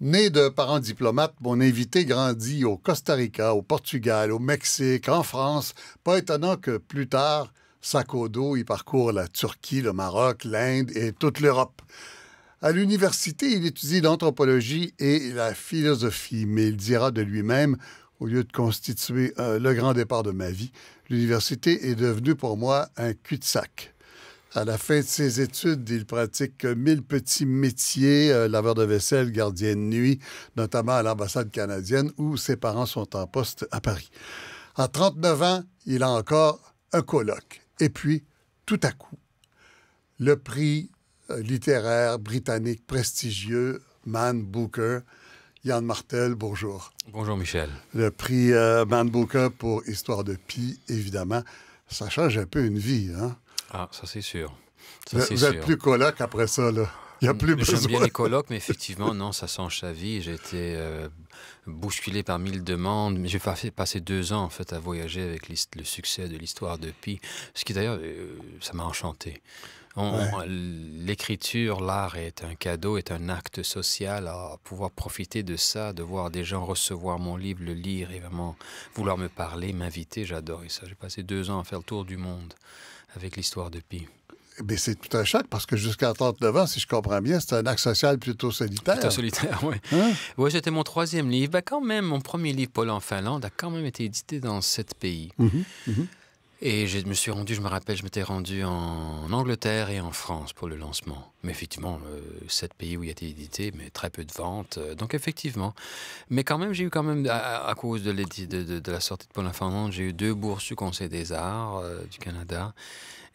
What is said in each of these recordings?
Né de parents diplomates, mon invité grandit au Costa Rica, au Portugal, au Mexique, en France. Pas étonnant que plus tard, sac au dos, il parcourt la Turquie, le Maroc, l'Inde et toute l'Europe. À l'université, il étudie l'anthropologie et la philosophie, mais il dira de lui-même, au lieu de constituer le grand départ de ma vie, l'université est devenue pour moi un cul-de-sac. À la fin de ses études, il pratique 1000 petits métiers, laveur de vaisselle, gardien de nuit, notamment à l'ambassade canadienne où ses parents sont en poste à Paris. À 39 ans, il a encore un colloque. Et puis, tout à coup, le prix littéraire britannique prestigieux, Man Booker, Yann Martel, bonjour. Bonjour Michel. Le prix Man Booker pour Histoire de Pi, évidemment, ça change un peu une vie, hein? Ah, ça c'est sûr. Vous êtes plus coloc après ça, là. Il n'y a plus besoin. J'aime bien les colocs, mais effectivement, non, ça change sa vie. J'ai été bousculé par 1000 demandes. J'ai passé 2 ans, en fait, à voyager avec le succès de l'Histoire de Pi. Ce qui, d'ailleurs, ça m'a enchanté. L'écriture, l'art est un cadeau, est un acte social. À pouvoir profiter de ça, de voir des gens recevoir mon livre, le lire et vraiment vouloir me parler, m'inviter, j'adorais ça. J'ai passé 2 ans à faire le tour du monde avec l'Histoire de Pi. Mais c'est tout un choc parce que jusqu'à 39 ans, si je comprends bien, c'est un acte social plutôt solitaire. Plutôt solitaire, oui. Hein? Oui, c'était mon 3e livre. Ben, quand même, mon premier livre, Paul en Finlande, a quand même été édité dans 7 pays. Et je me rappelle, je m'étais rendu en Angleterre et en France pour le lancement. Mais effectivement, 7 pays où il a été édité, mais très peu de ventes. Donc effectivement. Mais quand même, j'ai eu quand même, à cause de la sortie de Paul en Finlande, j'ai eu 2 bourses du Conseil des arts du Canada.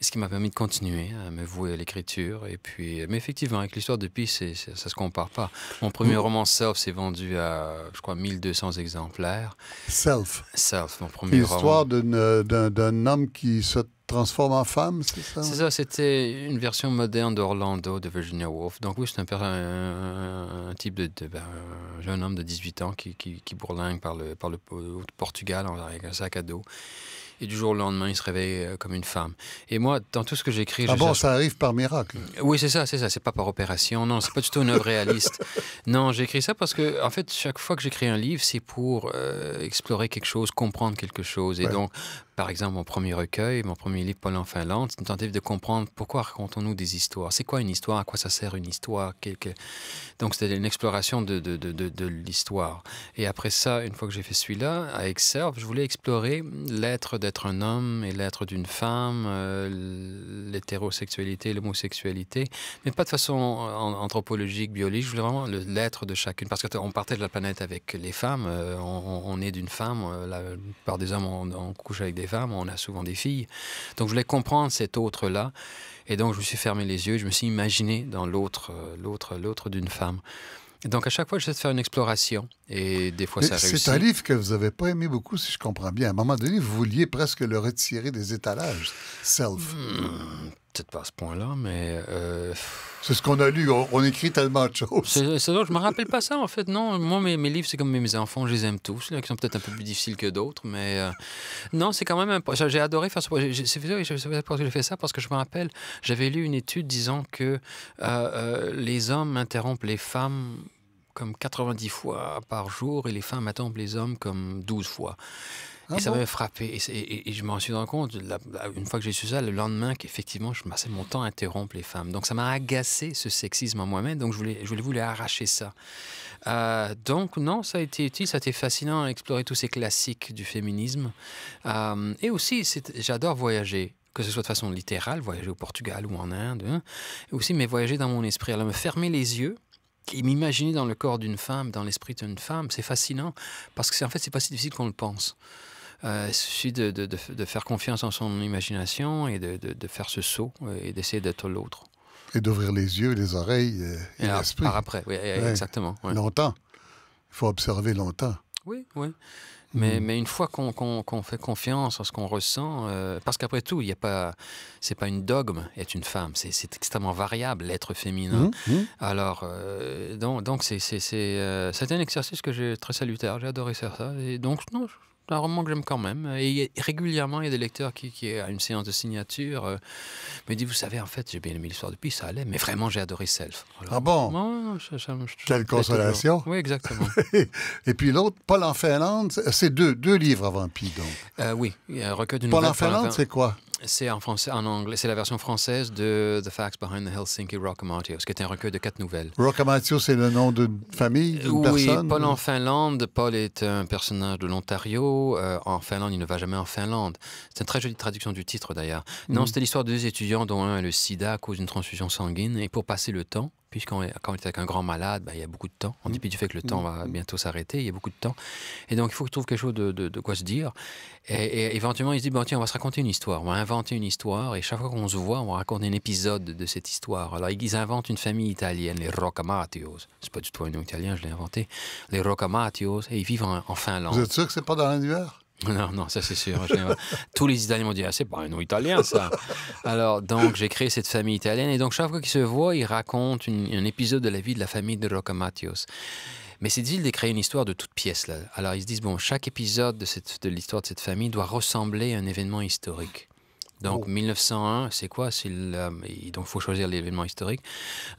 Ce qui m'a permis de continuer à me vouer à l'écriture. Et puis, mais effectivement, avec l'Histoire de Pi, ça se compare pas. Mon premier roman Self s'est vendu à, je crois, 1200 exemplaires. Self, mon premier roman. L'histoire d'un homme qui se transforme en femme, c'est ça? C'est ça, c'était une version moderne d'Orlando, de Virginia Woolf. Donc oui, c'est un type de jeune homme de 18 ans qui bourlingue par le Portugal avec un sac à dos. Et du jour au lendemain, il se réveille comme une femme. Et moi, dans tout ce que j'écris... ça arrive par miracle? Oui, c'est ça. C'est pas par opération. Non, c'est pas du tout une œuvre réaliste. Non, j'écris ça parce que, en fait, chaque fois que j'écris un livre, c'est pour explorer quelque chose, comprendre quelque chose. Et donc, par exemple, mon premier recueil, mon premier livre, Paul en Finlande, c'est une tentative de comprendre pourquoi racontons-nous des histoires. C'est quoi une histoire? À quoi ça sert une histoire? Donc, c'était une exploration de l'histoire. Et après ça, une fois que j'ai fait celui-là, avec Self, je voulais explorer l'être d'être un homme et l'être d'une femme, l'hétérosexualité, l'homosexualité, mais pas de façon anthropologique, biologique. Je voulais vraiment l'être de chacune. Parce qu'on partait de la planète avec les femmes, on est d'une femme, la plupart des hommes, on couche avec des femmes, on a souvent des filles. Donc je voulais comprendre cet autre-là. Et donc je me suis fermé les yeux, je me suis imaginé dans l'autre d'une femme. Et donc, à chaque fois, j'essaie de faire une exploration. Et des fois, ça réussit. C'est un livre que vous n'avez pas aimé beaucoup, si je comprends bien. À un moment donné, vous vouliez presque le retirer des étalages. Self. Peut-être pas à ce point-là, mais... C'est ce qu'on a lu. On écrit tellement de choses. C'est vrai, je me rappelle pas ça, en fait. Non, moi, mes livres, c'est comme mes enfants. Je les aime tous. Là, qui sont peut-être un peu plus difficiles que d'autres, mais... non, c'est quand même... J'ai adoré faire ça. C'est vrai que j'ai fait ça parce que je me rappelle, j'avais lu une étude disant que les hommes interrompent les femmes comme 90 fois par jour et les femmes interrompent les hommes comme 12 fois. Et ça m'avait frappé. Et je m'en suis rendu compte, une fois que j'ai su ça, le lendemain, qu'effectivement, je passais mon temps à interrompre les femmes. Donc, ça m'a agacé, ce sexisme en moi-même. Donc, je voulais arracher ça. Donc, non, ça a été utile. Ça a été fascinant à explorer tous ces classiques du féminisme. Et aussi, j'adore voyager. Que ce soit de façon littérale, voyager au Portugal ou en Inde. Hein, et aussi, mais voyager dans mon esprit. Alors, me fermer les yeux et m'imaginer dans le corps d'une femme, dans l'esprit d'une femme, c'est fascinant. Parce que, en fait, c'est pas si difficile qu'on le pense. Il suffit de faire confiance en son imagination et de faire ce saut et d'essayer d'être l'autre. Et d'ouvrir les yeux, les oreilles et l'esprit. Par après, oui, exactement. Ouais. Longtemps. Il faut observer longtemps. Oui. Mais une fois qu'on fait confiance en ce qu'on ressent, parce qu'après tout, c'est pas une dogme être une femme, c'est extrêmement variable l'être féminin. Alors donc c'était un exercice que j'ai très salutaire, j'ai adoré faire ça. Et donc non, un roman que j'aime quand même. Et régulièrement, il y a des lecteurs qui à une séance de signature, me disent, vous savez, en fait, j'ai bien aimé l'histoire de Pi, ça allait, mais vraiment, j'ai adoré Self. Alors, Ah bon? ouais, Quelle consolation. Oui, exactement. Et puis l'autre, Paul en Finlande, c'est deux livres avant Pi, donc. Oui, il y a un recueil de Paul nouvelles. en Finlande, c'est quoi? C'est en français, en anglais. C'est la version française de The Facts Behind the Helsinki Rockamatio, ce qui est un recueil de 4 nouvelles. Rockamatio, c'est le nom d'une famille, d'une personne? Oui, Paul en Finlande. Paul est un personnage de l'Ontario. En Finlande, il ne va jamais en Finlande. C'est une très jolie traduction du titre, d'ailleurs. Non, c'était l'histoire de deux étudiants, dont un a le sida à cause d'une transfusion sanguine. Et pour passer le temps, puisqu'on est, quand on est avec un grand malade, ben, il y a beaucoup de temps. En dépit du fait que le temps va bientôt s'arrêter, il y a beaucoup de temps. Et donc, il faut qu'il trouve quelque chose de quoi se dire. Et éventuellement, il se dit, bon, tiens, on va se raconter une histoire. On va inventer une histoire. Et chaque fois qu'on se voit, on va raconter un épisode de cette histoire. Alors, ils inventent une famille italienne, les Roccamatios. C'est pas du tout un nom italien, je l'ai inventé. Les Roccamatios. Et ils vivent en Finlande. Vous êtes sûr que c'est pas dans l'annuaire? Non, ça c'est sûr. Tous les Italiens m'ont dit, ah, c'est pas un nom italien ça. Alors, donc, j'ai créé cette famille italienne. Et donc, chaque fois qu'ils se voient, ils racontent un épisode de la vie de la famille de Roccamatios. Mais c'est difficile de créer une histoire de toute pièce, là. Alors, ils se disent, bon, chaque épisode de l'histoire de cette famille doit ressembler à un événement historique. Donc, 1901, c'est quoi? Donc, il faut choisir l'événement historique.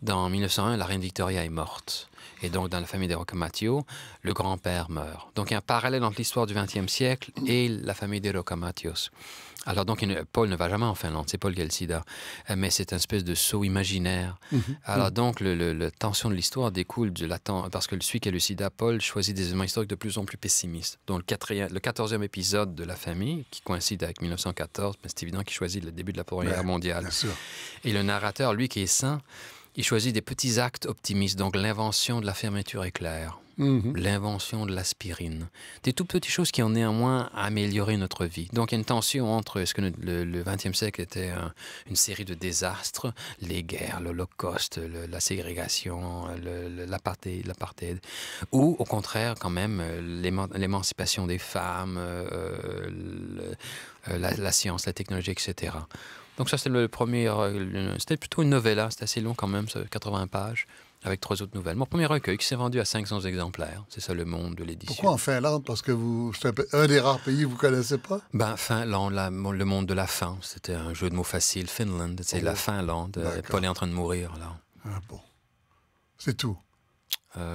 Dans 1901, la reine Victoria est morte. Et donc, dans la famille des Roccamatio, le grand-père meurt. Donc, il y a un parallèle entre l'histoire du XXe siècle et la famille des Roccamatios. Alors, donc, Paul ne va jamais en Finlande, c'est Paul qui a le sida. Mais c'est une espèce de saut imaginaire. Alors, donc, la tension de l'histoire découle parce que celui qui a le sida, Paul, choisit des événements historiques de plus en plus pessimistes. Donc, le 14e épisode de la famille, qui coïncide avec 1914, mais c'est évident qu'il choisit le début de la Première Guerre mondiale. Bien sûr. Et le narrateur, lui, qui est sain, il choisit des petits actes optimistes, donc l'invention de la fermeture éclair, l'invention de l'aspirine, des toutes petites choses qui ont néanmoins amélioré notre vie. Donc il y a une tension entre ce que le XXe siècle était une série de désastres, les guerres, l'Holocauste, la ségrégation, l'apartheid, ou au contraire quand même l'émancipation des femmes, la science, la technologie, etc. Donc ça, c'était le premier... c'était plutôt une novella, c'était assez long quand même, 80 pages, avec 3 autres nouvelles. Mon premier recueil qui s'est vendu à 500 exemplaires. C'est ça, le monde de l'édition. Pourquoi en Finlande? Parce que c'est un des rares pays que vous ne connaissez pas? Ben, Finlande, le monde de la fin. C'était un jeu de mots facile. Finland, c'est la Finlande. Paul est en train de mourir, là. Ah bon. C'est tout.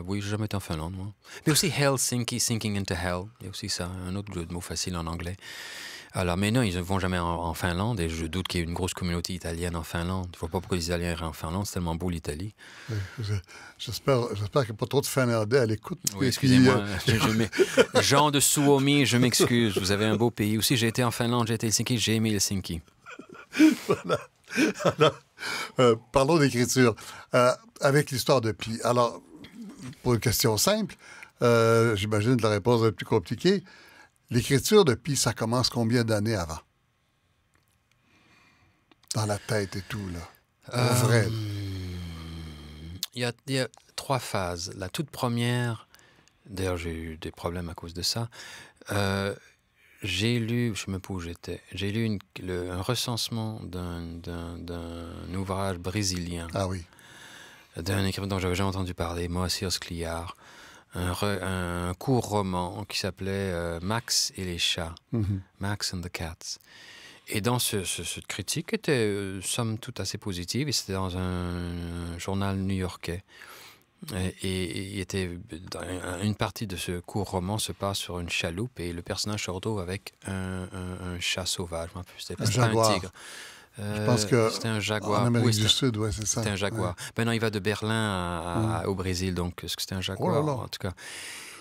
Oui, j'ai jamais été en Finlande, moi. Mais aussi Helsinki, Sinking into Hell. Il y a aussi ça, un autre jeu de mots facile en anglais. Alors, mais non, ils ne vont jamais en Finlande, et je doute qu'il y ait une grosse communauté italienne en Finlande. Je ne vois pas pourquoi les Italiens iraient en Finlande, c'est tellement beau l'Italie. Oui, j'espère qu'il n'y a pas trop de Finlandais à l'écoute. Oui, excusez-moi. Jean de Suomi, je m'excuse. Vous avez un beau pays. Aussi, j'ai été en Finlande, j'ai été à Helsinki, j'ai aimé Helsinki. Voilà. Alors, parlons d'écriture. Avec l'histoire de Pi. Alors, pour une question simple, j'imagine que la réponse est plus compliquée. L'écriture de Pi, ça commence combien d'années avant? Dans la tête et tout, là. Au vrai. Il y a 3 phases. La toute première, d'ailleurs, j'ai eu des problèmes à cause de ça. J'ai lu, je ne sais même pas où j'étais, j'ai lu un recensement d'un ouvrage brésilien. Ah oui. D'un écrivain dont j'avais jamais entendu parler, Moacir Scliar. Un court roman qui s'appelait Max et les chats, Max and the Cats. Et dans cette critique était, somme toute, assez positive, et c'était dans un journal new-yorkais. Et il était, une partie de ce court roman se passe sur une chaloupe, et le personnage se retrouve avec un chat sauvage. C'était pas un tigre. Je pense que c'était un jaguar. En Amérique du Sud, oui, c'est ça. C'était un jaguar. Ouais. Ben non, il va de Berlin au Brésil, donc est-ce que c'était un jaguar, en tout cas.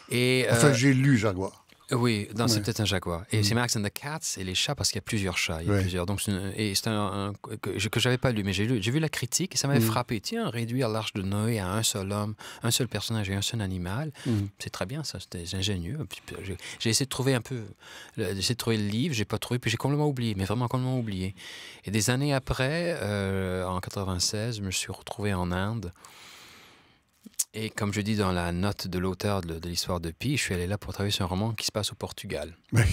Et, enfin, j'ai lu jaguar. Oui, non, c'est peut-être un jaguar. Et c'est Max and the Cats et les chats parce qu'il y a plusieurs chats. Il y a plusieurs. Donc, c'est un que j'avais pas lu, mais j'ai vu la critique et ça m'avait frappé. Tiens, réduire l'Arche de Noé à un seul homme, un seul personnage et un seul animal, c'est très bien, ça. C'était ingénieux. J'ai essayé de trouver le livre, j'ai pas trouvé, puis j'ai complètement oublié, mais vraiment complètement oublié. Et des années après, en 96, je me suis retrouvé en Inde. Et comme je dis dans la note de l'auteur de l'histoire de Pi, je suis allé là pour travailler sur un roman qui se passe au Portugal. Oui.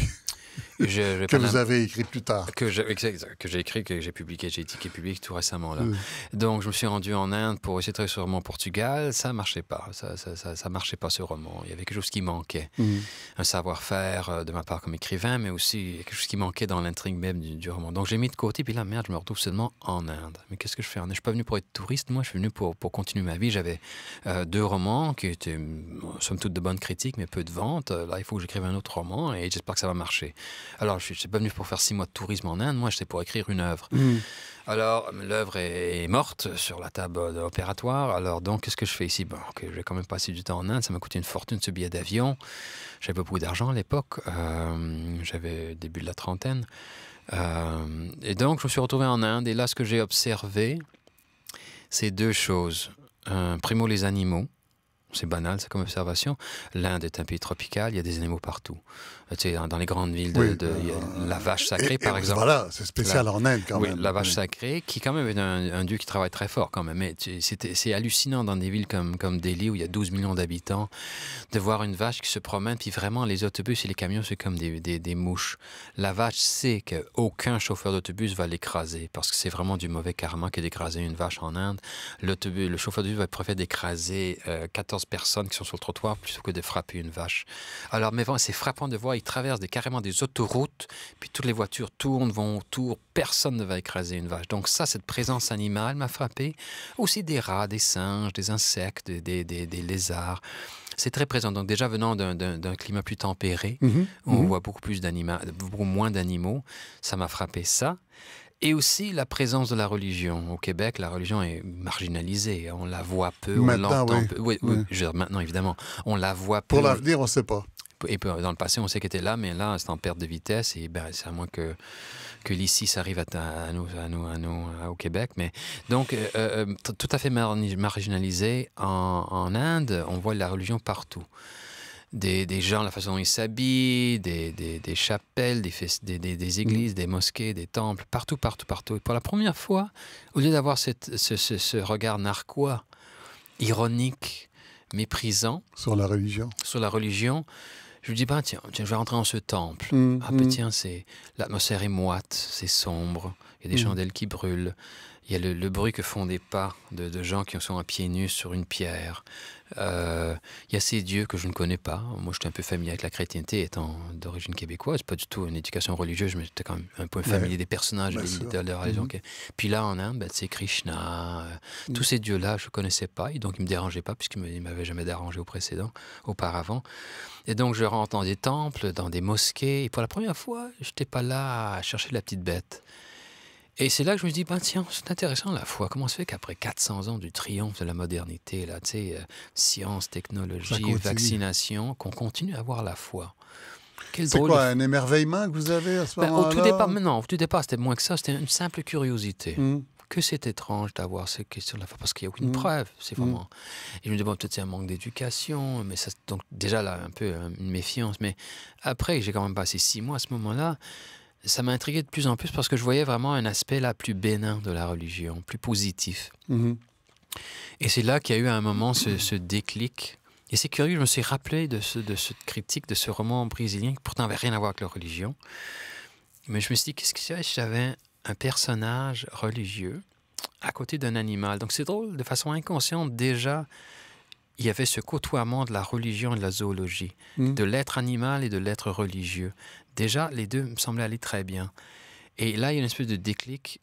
Que vous avez écrit plus tard. Que j'ai écrit, que j'ai publié, j'ai étiqueté public tout récemment. Là. Donc, je me suis rendu en Inde pour essayer de travailler sur le roman Portugal. Ça ne marchait pas. Ça marchait pas, ce roman. Il y avait quelque chose qui manquait. Un savoir-faire de ma part comme écrivain, mais aussi quelque chose qui manquait dans l'intrigue même du roman. Donc, j'ai mis de côté. Puis là, merde, je me retrouve seulement en Inde. Mais qu'est-ce que je fais en Inde? Je suis pas venu pour être touriste. Moi, je suis venu pour continuer ma vie. J'avais 2 romans qui étaient, somme toute, de bonnes critiques, mais peu de ventes. Là, il faut que j'écrive un autre roman et j'espère que ça va marcher. Alors, je ne suis pas venu pour faire 6 mois de tourisme en Inde. Moi, j'étais pour écrire une œuvre. Alors, l'œuvre est morte sur la table opératoire. Alors, donc, qu'est-ce que je fais ici? Bon, okay, je vais quand même passer du temps en Inde. Ça m'a coûté une fortune, ce billet d'avion. J'avais pas beaucoup d'argent à l'époque. J'avais le début de la trentaine. Et donc, je me suis retrouvé en Inde. Et là, ce que j'ai observé, c'est 2 choses. Primo, les animaux. C'est banal, c'est comme observation. L'Inde est un pays tropical, il y a des animaux partout. Tu sais, dans les grandes villes, il y a la vache sacrée, par exemple. Voilà, c'est spécial en Inde quand même. Oui, la vache sacrée, qui quand même est un dieu qui travaille très fort quand même. Mais c'est hallucinant dans des villes comme Delhi, où il y a 12 millions d'habitants, de voir une vache qui se promène, puis vraiment, les autobus et les camions, c'est comme des mouches. La vache sait qu'aucun chauffeur d'autobus va l'écraser, parce que c'est vraiment du mauvais karma que d'écraser une vache en Inde. Le chauffeur d'autobus va préférer d'écraser 14 personnes qui sont sur le trottoir plutôt que de frapper une vache. Alors, mais c'est frappant de voir, ils traversent carrément des autoroutes, puis toutes les voitures tournent, vont autour, personne ne va écraser une vache. Donc ça, cette présence animale m'a frappé. Aussi des rats, des singes, des insectes, des lézards. C'est très présent. Donc déjà, venant d'un climat plus tempéré, où on voit beaucoup moins d'animaux, ça m'a frappé ça. Et aussi la présence de la religion. Au Québec, la religion est marginalisée. On la voit peu, on l'entend peu. Oui. Je veux dire, maintenant, évidemment, on la voit peu. Pour l'avenir, on ne sait pas. Et dans le passé, on sait qu'elle était là, mais là, c'est en perte de vitesse. Et c'est à moins que l'ICI s'arrive à nous, au Québec. Mais donc, tout à fait marginalisé. En Inde, on voit la religion partout. Des gens, la façon dont ils s'habillent, des chapelles, des églises, des mosquées, des temples, partout. Et pour la première fois, au lieu d'avoir ce regard narquois, ironique, méprisant... Sur la religion. Je me dis, tiens, je vais rentrer dans ce temple. Tiens, l'atmosphère est moite, c'est sombre, il y a des chandelles qui brûlent, il y a le bruit que font des pas de gens qui sont à pieds nus sur une pierre. Il y a ces dieux que je ne connais pas. Moi, j'étais un peu familier avec la chrétienté, étant d'origine québécoise. Pas du tout une éducation religieuse, mais j'étais quand même un peu familier des personnages de la religion. Puis là, en Inde, c'est Krishna. Tous ces dieux-là, je ne connaissais pas, et donc ils ne me dérangeaient pas, puisqu'ils ne m'avaient jamais dérangé auparavant. Et donc, je rentre dans des temples, dans des mosquées, et pour la première fois, je n'étais pas là à chercher la petite bête. Et c'est là que je me dis, tiens, c'est intéressant la foi. Comment se fait qu'après 400 ans du triomphe de la modernité, là, science, technologie, vaccination, qu'on continue à avoir la foi? C'est quoi, un émerveillement que vous avez à ce moment-là? Au tout départ, c'était moins que ça. C'était une simple curiosité. Que c'est étrange d'avoir ces questions de la foi, parce qu'il n'y a aucune preuve. C'est vraiment... Et je me dis, peut-être c'est un manque d'éducation, mais ça, donc déjà là, un peu une méfiance. Mais après, j'ai quand même passé 6 mois à ce moment-là. Ça m'a intrigué de plus en plus parce que je voyais vraiment un aspect là plus bénin de la religion, plus positif. Et c'est là qu'il y a eu à un moment ce déclic. Et c'est curieux, je me suis rappelé de cette critique, de ce roman brésilien qui pourtant n'avait rien à voir avec la religion. Mais je me suis dit, qu'est-ce que c'est si j'avais un personnage religieux à côté d'un animal? Donc c'est drôle, de façon inconsciente déjà, il y avait ce côtoiement de la religion et de la zoologie, de l'être animal et de l'être religieux. Déjà, les deux me semblaient aller très bien. Et là, il y a une espèce de déclic.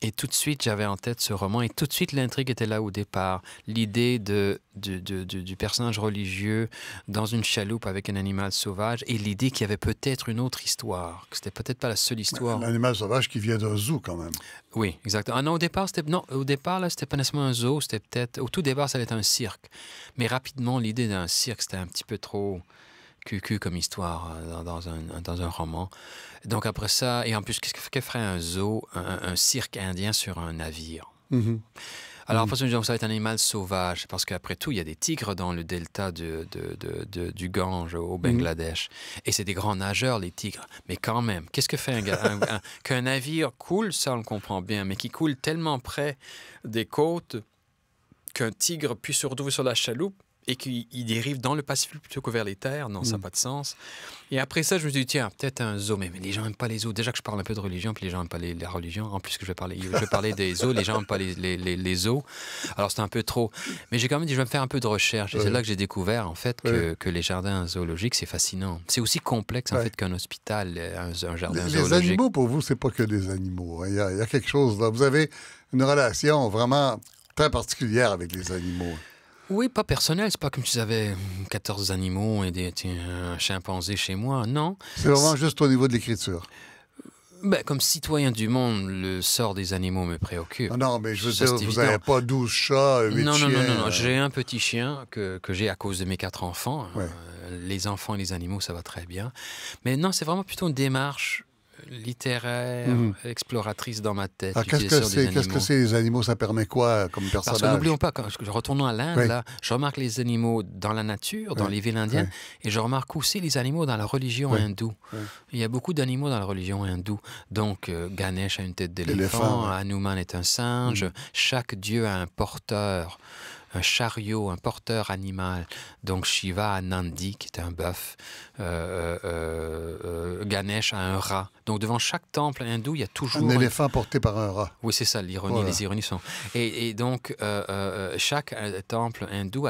Et tout de suite, j'avais en tête ce roman. Et tout de suite, l'intrigue était là au départ. L'idée du personnage religieux dans une chaloupe avec un animal sauvage. Et l'idée qu'il y avait peut-être une autre histoire. Que c'était peut-être pas la seule histoire. Un animal sauvage qui vient d'un zoo, quand même. Oui, exactement. Ah non, au départ, là, c'était pas nécessairement un zoo. C'était peut-être... Au tout départ, ça allait être un cirque. Mais rapidement, l'idée d'un cirque, c'était un petit peu trop... cucu comme histoire dans un roman. Donc après ça, et en plus, qu'est-ce que ferait un zoo, un cirque indien sur un navire? Alors après ça, ça va être un animal sauvage, parce qu'après tout, il y a des tigres dans le delta du Gange au Bangladesh. Et c'est des grands nageurs, les tigres. Mais quand même, qu'est-ce que fait qu'un navire coule, ça on le comprend bien, mais qui coule tellement près des côtes qu'un tigre puisse se retrouver sur la chaloupe et qu'il dérive dans le Pacifique plutôt que vers les terres. Non, ça n'a pas de sens. Et après ça, je me suis dit, tiens, peut-être un zoo. Mais les gens n'aiment pas les zoos. Déjà que je parle un peu de religion, puis les gens n'aiment pas la religion. En plus que je vais parler des zoos, les gens n'aiment pas les zoos. Alors, c'est un peu trop. Mais j'ai quand même dit, je vais me faire un peu de recherche. Et c'est là que j'ai découvert, en fait, que les jardins zoologiques, c'est fascinant. C'est aussi complexe, en fait, qu'un hôpital, un jardin zoologique. Les animaux, pour vous, c'est pas que des animaux. Il y a quelque chose là. Vous avez une relation vraiment très particulière avec les animaux. Oui, pas personnel. C'est pas comme si j'avais 14 animaux et un chimpanzé chez moi. Non. C'est vraiment juste au niveau de l'écriture. Ben, comme citoyen du monde, le sort des animaux me préoccupe. Non, mais je veux dire, vous n'avez pas 12 chats, 8 chiens. Non. J'ai un petit chien que j'ai à cause de mes 4 enfants. Ouais. Les enfants et les animaux, ça va très bien. Mais non, c'est vraiment plutôt une démarche littéraire, exploratrice dans ma tête. Alors, qu'est-ce que c'est les animaux? Ça permet quoi comme personnage? Parce que n'oublions pas, quand retournons à l'Inde, là, je remarque les animaux dans la nature, dans les villes indiennes, et je remarque aussi les animaux dans la religion hindoue. Il y a beaucoup d'animaux dans la religion hindoue. Donc, Ganesh a une tête d'éléphant, Hanuman est un singe, chaque dieu a un porteur, un chariot, un porteur animal. Donc Shiva a Nandi, qui est un bœuf. Ganesh a un rat. Donc devant chaque temple hindou, il y a toujours... Un éléphant porté par un rat. Oui, c'est ça, l'ironie. Les ironies sont... Et donc, chaque temple hindou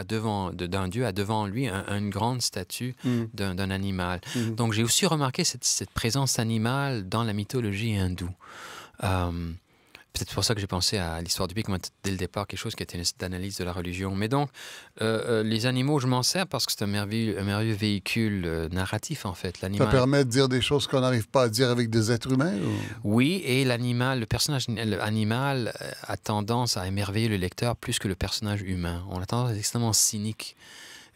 d'un dieu a devant lui une grande statue d'un animal. Donc j'ai aussi remarqué cette présence animale dans la mythologie hindoue. Peut-être pour ça que j'ai pensé à l'histoire du pic, dès le départ, quelque chose qui était une analyse de la religion. Mais donc, les animaux, je m'en sers parce que c'est un merveilleux véhicule narratif, en fait. Ça permet de dire des choses qu'on n'arrive pas à dire avec des êtres humains? Oui, et le personnage animal a tendance à émerveiller le lecteur plus que le personnage humain. On a tendance à être extrêmement cynique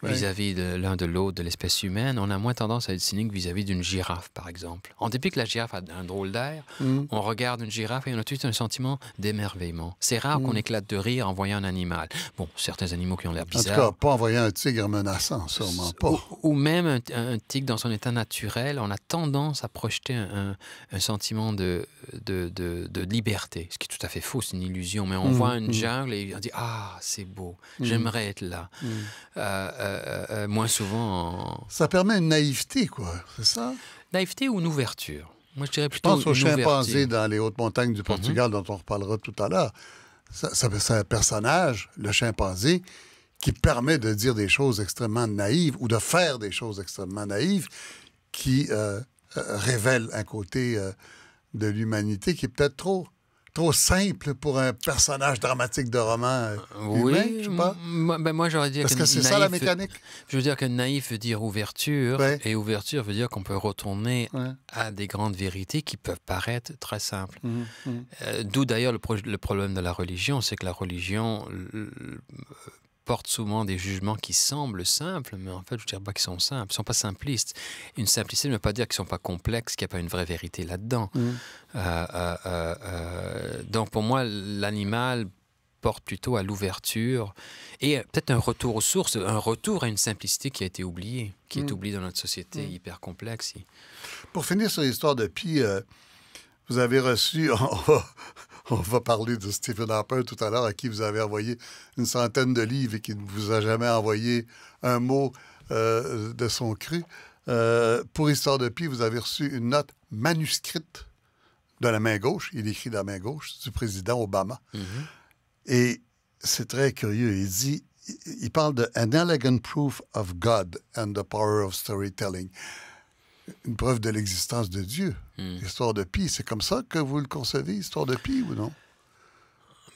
vis-à-vis de l'un de l'autre, de l'espèce humaine. On a moins tendance à être cynique vis-à-vis d'une girafe, par exemple. En dépit que la girafe a un drôle d'air, on regarde une girafe et on a tout de suite un sentiment d'émerveillement. C'est rare qu'on éclate de rire en voyant un animal. Bon, certains animaux qui ont l'air bizarres. En tout cas, pas en voyant un tigre menaçant, sûrement pas. Ou même un tigre dans son état naturel, on a tendance à projeter un sentiment de liberté, ce qui est tout à fait faux, c'est une illusion. Mais on voit une jungle et on dit « Ah, c'est beau, j'aimerais être là ». Moins souvent... Ça permet une naïveté, quoi, c'est ça? Naïveté ou une ouverture? Moi, je dirais plutôt une ouverture. Je pense aux chimpanzés dans les hautes montagnes du Portugal, dont on reparlera tout à l'heure. C'est un personnage, le chimpanzé, qui permet de dire des choses extrêmement naïves ou de faire des choses extrêmement naïves qui révèlent un côté de l'humanité qui est peut-être trop simple pour un personnage dramatique de roman humain, je sais pas. Moi, j'aurais dit que c'est naïf, ça la mécanique? Je veux dire que naïf veut dire ouverture, et ouverture veut dire qu'on peut retourner à des grandes vérités qui peuvent paraître très simples. D'où d'ailleurs le problème de la religion, c'est que la religion porte souvent des jugements qui semblent simples, mais en fait, je ne dirais pas qu'ils sont simples. Ils ne sont pas simplistes. Une simplicité ne veut pas dire qu'ils ne sont pas complexes, qu'il n'y a pas une vraie vérité là-dedans. Donc, pour moi, l'animal porte plutôt à l'ouverture et peut-être un retour aux sources, un retour à une simplicité qui a été oubliée, qui est oubliée dans notre société hyper complexe. Pour finir sur l'histoire de Pi, vous avez reçu... On va parler de Stephen Harper tout à l'heure, à qui vous avez envoyé une centaine de livres et qui ne vous a jamais envoyé un mot de son cru. Pour Histoire de Pi, vous avez reçu une note manuscrite de la main gauche, il écrit de la main gauche, du président Obama. Et c'est très curieux. Il parle de « An elegant proof of God and the power of storytelling ». Une preuve de l'existence de Dieu. L'histoire de Pi, c'est comme ça que vous le concevez, Histoire de Pi, ou non?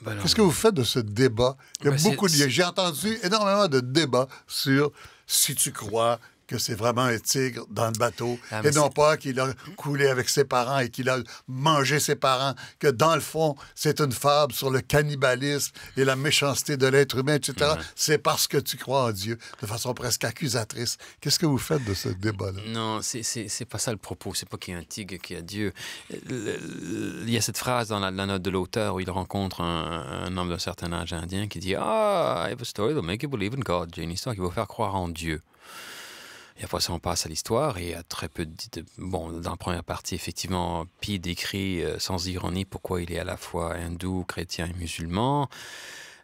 Qu'est-ce que vous faites de ce débat? Il y a j'ai entendu énormément de débats sur si tu crois que c'est vraiment un tigre dans le bateau, et non pas qu'il a coulé avec ses parents et qu'il a mangé ses parents, que dans le fond, c'est une fable sur le cannibalisme et la méchanceté de l'être humain, etc. C'est parce que tu crois en Dieu, de façon presque accusatrice. Qu'est-ce que vous faites de ce débat-là? Non, c'est pas ça le propos. C'est pas qu'il y a un tigre qui a Dieu. Il y a cette phrase dans la note de l'auteur où il rencontre un homme d'un certain âge indien qui dit « Ah, I have a story that will make you believe in God ». J'ai une histoire qui va vous faire croire en Dieu. Et après ça, on passe à l'histoire et il y a très peu de... Bon, dans la première partie, effectivement, Pi décrit sans ironie pourquoi il est à la fois hindou, chrétien et musulman.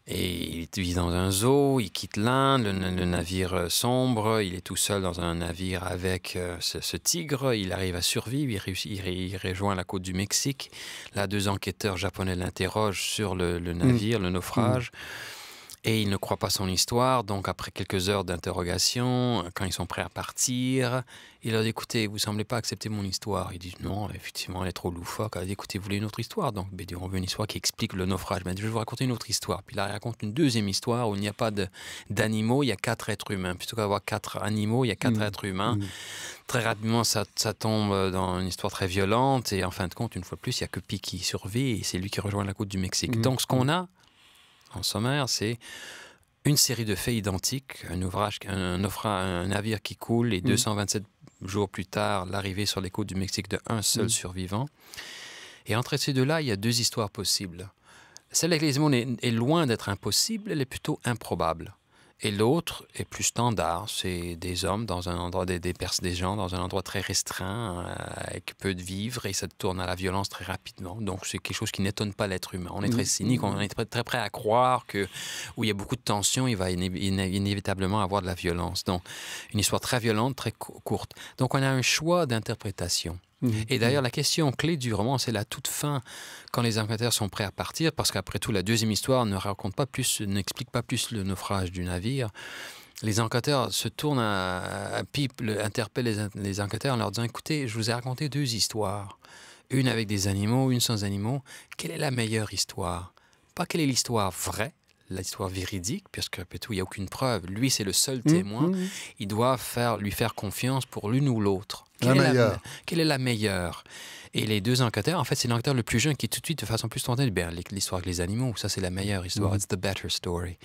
Et il vit dans un zoo, il quitte l'Inde, le navire sombre, il est tout seul dans un navire avec ce tigre, il arrive à survivre, il rejoint la côte du Mexique. Là, 2 enquêteurs japonais l'interrogent sur le navire, le naufrage. Et il ne croit pas son histoire, donc après quelques heures d'interrogation, quand ils sont prêts à partir, il leur dit « Écoutez, vous ne semblez pas accepter mon histoire ». Ils disent « Non, effectivement, elle est trop loufoque ». Il dit « Écoutez, vous voulez une autre histoire ?» Donc, on veut une histoire qui explique le naufrage. Mais je vais vous raconter une autre histoire. Puis là, il raconte une deuxième histoire où il n'y a pas d'animaux, il y a 4 êtres humains. Plutôt qu'avoir 4 animaux, il y a 4 êtres humains. Très rapidement, ça tombe dans une histoire très violente. Et en fin de compte, une fois de plus, il n'y a que Pi qui survit et c'est lui qui rejoint la côte du Mexique. Donc, ce qu'on a en sommaire, c'est une série de faits identiques, un navire qui coule et 227 jours plus tard, l'arrivée sur les côtes du Mexique d'un seul survivant. Et entre ces deux-là, il y a 2 histoires possibles. Celle avec les animaux est loin d'être impossible, elle est plutôt improbable. Et l'autre est plus standard, c'est des hommes dans un endroit, des gens dans un endroit très restreint, avec peu de vivres, et ça tourne à la violence très rapidement. Donc c'est quelque chose qui n'étonne pas l'être humain. On est très cynique, on est très prêt à croire que où il y a beaucoup de tension, il va inévitablement avoir de la violence. Donc une histoire très violente, très courte. Donc on a un choix d'interprétation. Et d'ailleurs, la question clé du roman, c'est la toute fin, quand les enquêteurs sont prêts à partir, parce qu'après tout, la deuxième histoire n'explique pas plus le naufrage du navire. Les enquêteurs se tournent à Pipe, interpellent les enquêteurs en leur disant « Écoutez, je vous ai raconté 2 histoires, une avec des animaux, une sans animaux. Quelle est la meilleure histoire? Pas quelle est l'histoire vraie, l'histoire véridique, puisque après tout, il n'y a aucune preuve. Lui, c'est le seul témoin. Il doit lui faire confiance pour l'une ou l'autre. Quelle est la meilleure? Et les 2 enquêteurs, en fait, c'est l'enquêteur le plus jeune qui, tout de suite, de façon plus spontanée, dit l'histoire avec les animaux, ça, c'est la meilleure histoire. It's the better story.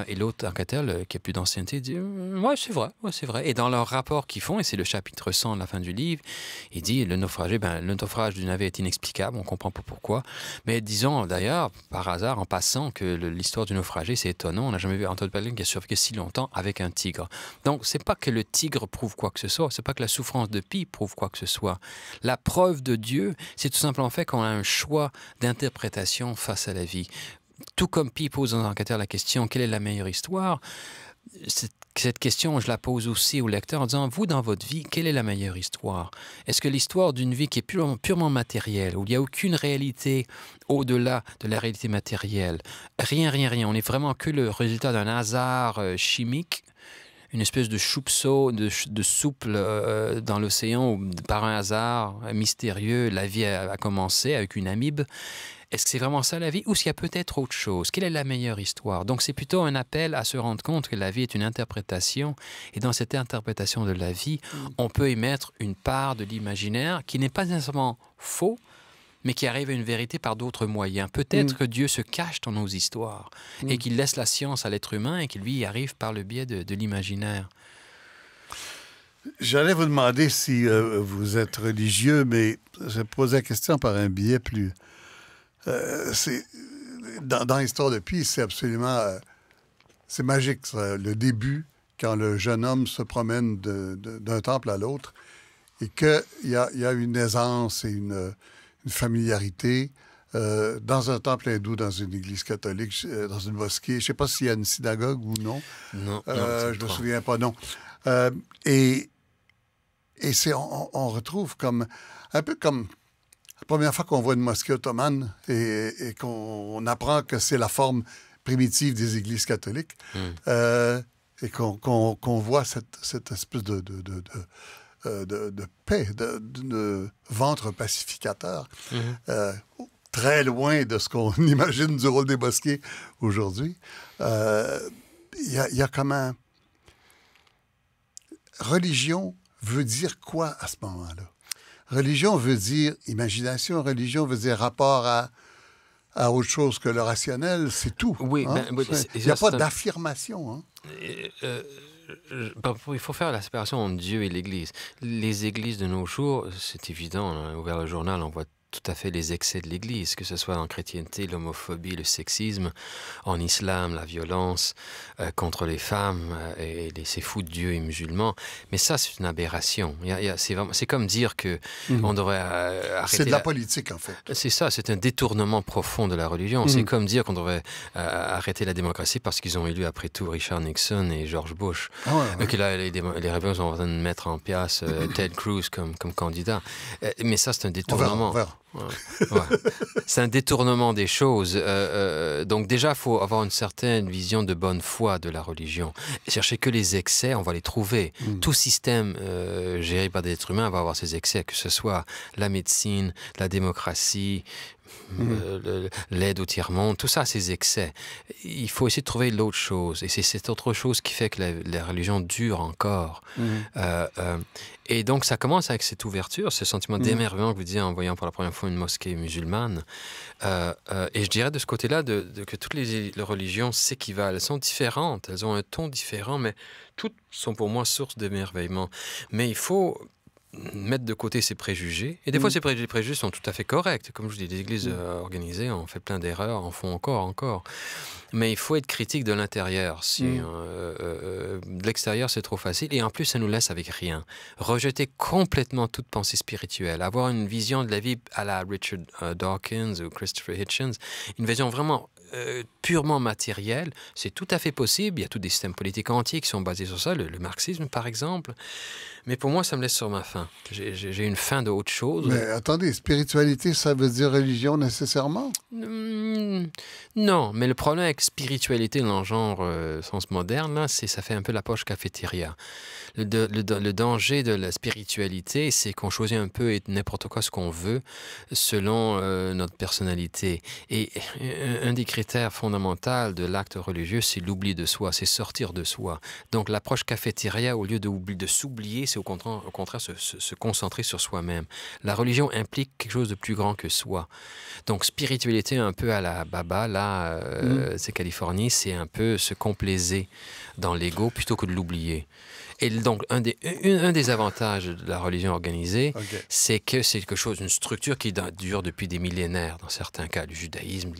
Et l'autre enquêteur, qui a plus d'ancienneté, dit ouais, c'est vrai. Et dans leur rapport qu'ils font, et c'est le chapitre 100 à la fin du livre, il dit le naufrage du navire est inexplicable, on ne comprend pas pourquoi. Mais disons, d'ailleurs, par hasard, en passant, que l'histoire du naufragé, c'est étonnant. On n'a jamais vu Antoine Pellegrin qui a survécu si longtemps avec un tigre. Donc, c'est pas que le tigre prouve quoi que ce soit, c'est pas que la souffrance de Pi prouve quoi que ce soit. La preuve de Dieu, c'est tout simplement fait qu'on a un choix d'interprétation face à la vie. Tout comme Pi pose aux enquêteurs la question « Quelle est la meilleure histoire ?» Cette question, je la pose aussi aux lecteurs en disant « Vous, dans votre vie, quelle est la meilleure histoire? Est-ce que l'histoire d'une vie qui est purement matérielle, où il n'y a aucune réalité au-delà de la réalité matérielle, rien, on n'est vraiment que le résultat d'un hasard chimique, une espèce de soupçon, de soupe dans l'océan où, par un hasard mystérieux, la vie a commencé avec une amibe. Est-ce que c'est vraiment ça la vie ou s'il y a peut-être autre chose? Quelle est la meilleure histoire? Donc c'est plutôt un appel à se rendre compte que la vie est une interprétation et dans cette interprétation de la vie, on peut émettre une part de l'imaginaire qui n'est pas nécessairement faux, mais qui arrive à une vérité par d'autres moyens. Peut-être que Dieu se cache dans nos histoires et qu'il laisse la science à l'être humain et qu'il lui y arrive par le biais de l'imaginaire. J'allais vous demander si vous êtes religieux, mais je pose la question par un biais plus... dans l'histoire de Pi, c'est absolument... c'est magique, ça, le début, quand le jeune homme se promène d'un temple à l'autre et qu'il y a une aisance et une familiarité dans un temple hindou, dans une église catholique, dans une mosquée. Je ne sais pas s'il y a une synagogue ou non. Non, je ne me souviens pas, non. Et on retrouve un peu comme la première fois qu'on voit une mosquée ottomane et qu'on apprend que c'est la forme primitive des églises catholiques et qu'on voit cette espèce de paix, de ventre pacificateur, très loin de ce qu'on imagine du rôle des mosquées aujourd'hui. Il y a comme un... Religion veut dire quoi à ce moment-là? Religion veut dire imagination, religion veut dire rapport à autre chose que le rationnel, c'est tout. Oui, hein? Il n'y a pas d'affirmation. Hein? Il faut faire la séparation entre Dieu et l'Église. Les églises de nos jours, c'est évident, on a ouvert le journal, on voit tout à fait les excès de l'Église, que ce soit en chrétienté, l'homophobie, le sexisme, en islam, la violence contre les femmes et ces fous de Dieu et musulmans. Mais ça, c'est une aberration. C'est comme dire que on devrait arrêter... C'est de la politique, en fait. C'est ça, c'est un détournement profond de la religion. C'est comme dire qu'on devrait arrêter la démocratie parce qu'ils ont élu après tout Richard Nixon et George Bush. Que là, les républicains sont en train de mettre en place Ted Cruz comme candidat. Mais ça, c'est un détournement. On verra. Ouais. C'est un détournement des choses. Donc déjà, il faut avoir une certaine vision de bonne foi de la religion. Chercher que les excès, on va les trouver. Tout système géré par des êtres humains va avoir ses excès, que ce soit la médecine, la démocratie, l'aide au tiers-monde, tout ça, ces excès. Il faut essayer de trouver l'autre chose. Et c'est cette autre chose qui fait que la religion dure encore. Et donc, ça commence avec cette ouverture, ce sentiment d'émerveillement que vous disiez en voyant pour la première fois une mosquée musulmane. Et je dirais de ce côté-là que toutes les religions s'équivalent. Elles sont différentes, elles ont un ton différent, mais toutes sont pour moi source d'émerveillement. Mais il faut mettre de côté ses préjugés. Et des fois, ces préjugés sont tout à fait corrects. Comme je dis, les églises organisées ont fait plein d'erreurs, en font encore. Mais il faut être critique de l'intérieur. De l'extérieur, c'est trop facile. Et en plus, ça nous laisse avec rien. Rejeter complètement toute pensée spirituelle. Avoir une vision de la vie à la Richard Dawkins ou Christopher Hitchens. Une vision vraiment purement matérielle. C'est tout à fait possible. Il y a tous des systèmes politiques entiers qui sont basés sur ça. Le marxisme, par exemple. Mais pour moi, ça me laisse sur ma faim. J'ai une faim de autre chose. Mais attendez, spiritualité, ça veut dire religion nécessairement? Non, mais le problème avec spiritualité dans le genre sens moderne, là, ça fait un peu la poche cafétéria. Le danger de la spiritualité, c'est qu'on choisit un peu n'importe quoi ce qu'on veut selon notre personnalité. Et un des critères fondamentaux de l'acte religieux, c'est l'oubli de soi, c'est sortir de soi. Donc l'approche cafétéria, au lieu de s'oublier, c'est au contraire se concentrer sur soi-même. La religion implique quelque chose de plus grand que soi. Donc spiritualité un peu à la Baba, là, c'est Californie, c'est un peu se complaiser dans l'ego plutôt que de l'oublier. Et donc, un des avantages de la religion organisée, c'est que c'est quelque chose, une structure qui dure depuis des millénaires. Dans certains cas, le judaïsme,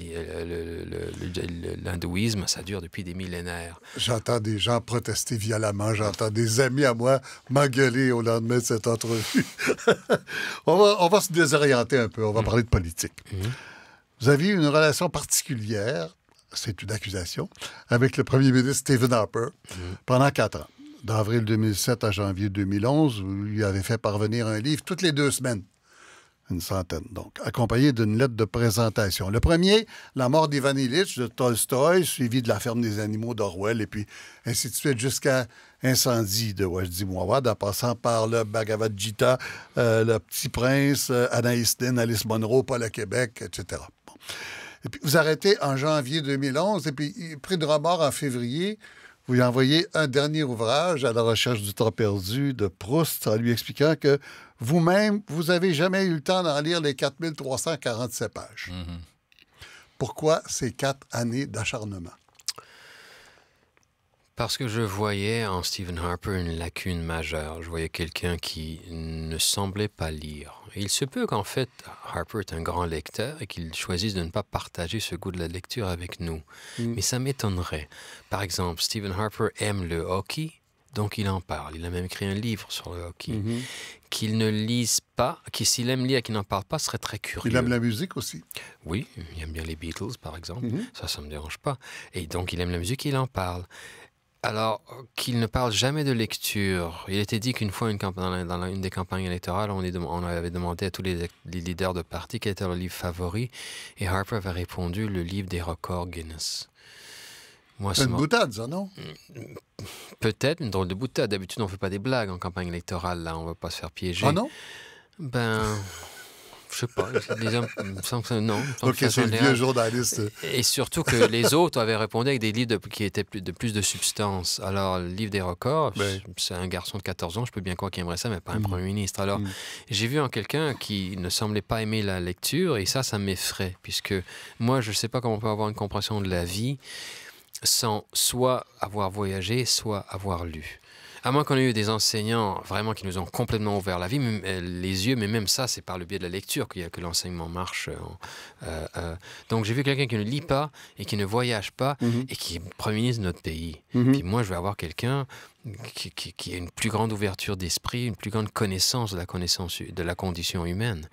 l'hindouisme, ça dure depuis des millénaires. J'entends des gens protester violemment. J'entends des amis à moi m'engueuler au lendemain de cette entrevue. on va se désorienter un peu. On va parler de politique. Vous aviez une relation particulière, c'est une accusation, avec le premier ministre Stephen Harper pendant 4 ans. D'avril 2007 à janvier 2011, où il avait fait parvenir un livre toutes les 2 semaines. Une centaine, donc, accompagné d'une lettre de présentation. Le premier, La mort d'Ivan Ilitch de Tolstoï, suivi de La ferme des animaux d'Orwell, et puis ainsi de suite jusqu'à Incendie de Wajdi Mouawad, en passant par le Bhagavad Gita, Le Petit Prince, Anaïs Nin, Alice Munro, Paul à Québec, etc. Bon. Et puis vous arrêtez en janvier 2011, et puis pris de remords en février, vous lui envoyez un dernier ouvrage, À la recherche du temps perdu, de Proust, en lui expliquant que vous-même, vous n'avez jamais eu le temps d'en lire les 4347 pages. Pourquoi ces 4 années d'acharnement? Parce que je voyais en Stephen Harper une lacune majeure. Je voyais quelqu'un qui ne semblait pas lire. Et il se peut qu'en fait, Harper est un grand lecteur et qu'il choisisse de ne pas partager ce goût de la lecture avec nous. Mais ça m'étonnerait. Par exemple, Stephen Harper aime le hockey, donc il en parle. Il a même écrit un livre sur le hockey. Qu'il ne lise pas, s'il aime lire et qu'il n'en parle pas, serait très curieux. Il aime la musique aussi. Oui, il aime bien les Beatles, par exemple. Ça ne me dérange pas. Et donc, il aime la musique et il en parle. Alors, qu'il ne parle jamais de lecture. Il était dit qu'une fois, dans une des campagnes électorales, on avait demandé à tous les leaders de parti quel était leur livre favori, et Harper avait répondu le livre des records Guinness. C'est une boutade, ça, non? Peut-être, une drôle de boutade. D'habitude, on ne fait pas des blagues en campagne électorale, là, on ne va pas se faire piéger. Ah non? Je sais pas, les hommes, non. OK, c'est le vieux journaliste. Et surtout que les autres avaient répondu avec des livres qui étaient de plus de substance. Alors, le livre des records, c'est un garçon de 14 ans, je peux bien croire qu'il aimerait ça, mais pas un premier ministre. Alors, j'ai vu en quelqu'un qui ne semblait pas aimer la lecture, et ça m'effraie, puisque moi, je ne sais pas comment on peut avoir une compréhension de la vie sans soit avoir voyagé, soit avoir lu. À moins qu'on ait eu des enseignants vraiment qui nous ont complètement ouvert la vie, les yeux, mais même ça, c'est par le biais de la lecture que l'enseignement marche. Donc j'ai vu quelqu'un qui ne lit pas et qui ne voyage pas et qui est Premier ministre de notre pays. Puis moi, je vais avoir quelqu'un qui a une plus grande ouverture d'esprit, une plus grande connaissance de la condition humaine.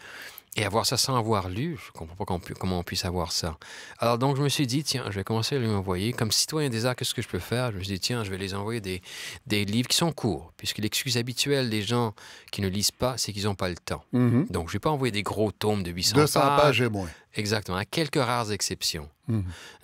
Et avoir ça sans avoir lu, je ne comprends pas comment on puisse avoir ça. Alors donc, je me suis dit, tiens, je vais commencer à lui envoyer. Comme citoyen des arts, qu'est-ce que je peux faire? Je me suis dit, tiens, je vais les envoyer des livres qui sont courts, puisque l'excuse habituelle des gens qui ne lisent pas, c'est qu'ils n'ont pas le temps. Donc, je ne vais pas envoyer des gros tomes de 800 200 pages et moins. Exactement, à quelques rares exceptions.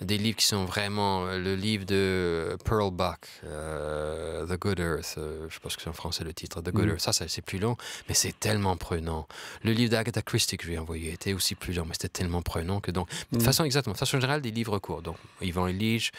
Des livres qui sont vraiment... le livre de Pearl Buck, The Good Earth, je ne sais pas ce que c'est en français le titre, The Good Earth, ça c'est plus long, mais c'est tellement prenant. Le livre d'Agatha Christie que je lui ai envoyé était aussi plus long, mais c'était tellement prenant que donc... De façon générale, des livres courts. Donc, Yvan Illich,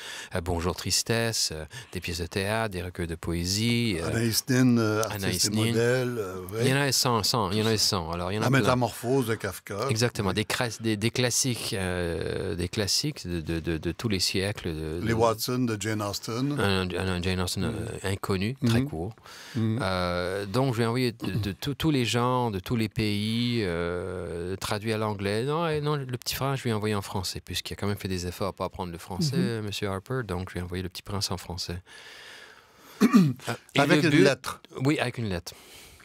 Bonjour Tristesse, des pièces de théâtre, des recueils de poésie. Anaïs Nin, artiste et modèle. Il y en a 100, il y en a 100. Alors, il y en a La Métamorphose de Kafka. Exactement, des classiques de tous les siècles. Les Watson de Jane Austen. Un Jane Austen inconnu, très court. Donc, je vais envoyer de tous les genres, de tous les pays, traduit à l'anglais. Non, le petit frère, je vais envoyer en français, puisqu'il a quand même fait des efforts pour apprendre le français, M. Harper. Donc, je vais envoyer Le Petit Prince en français. Avec une lettre. Oui, avec une lettre.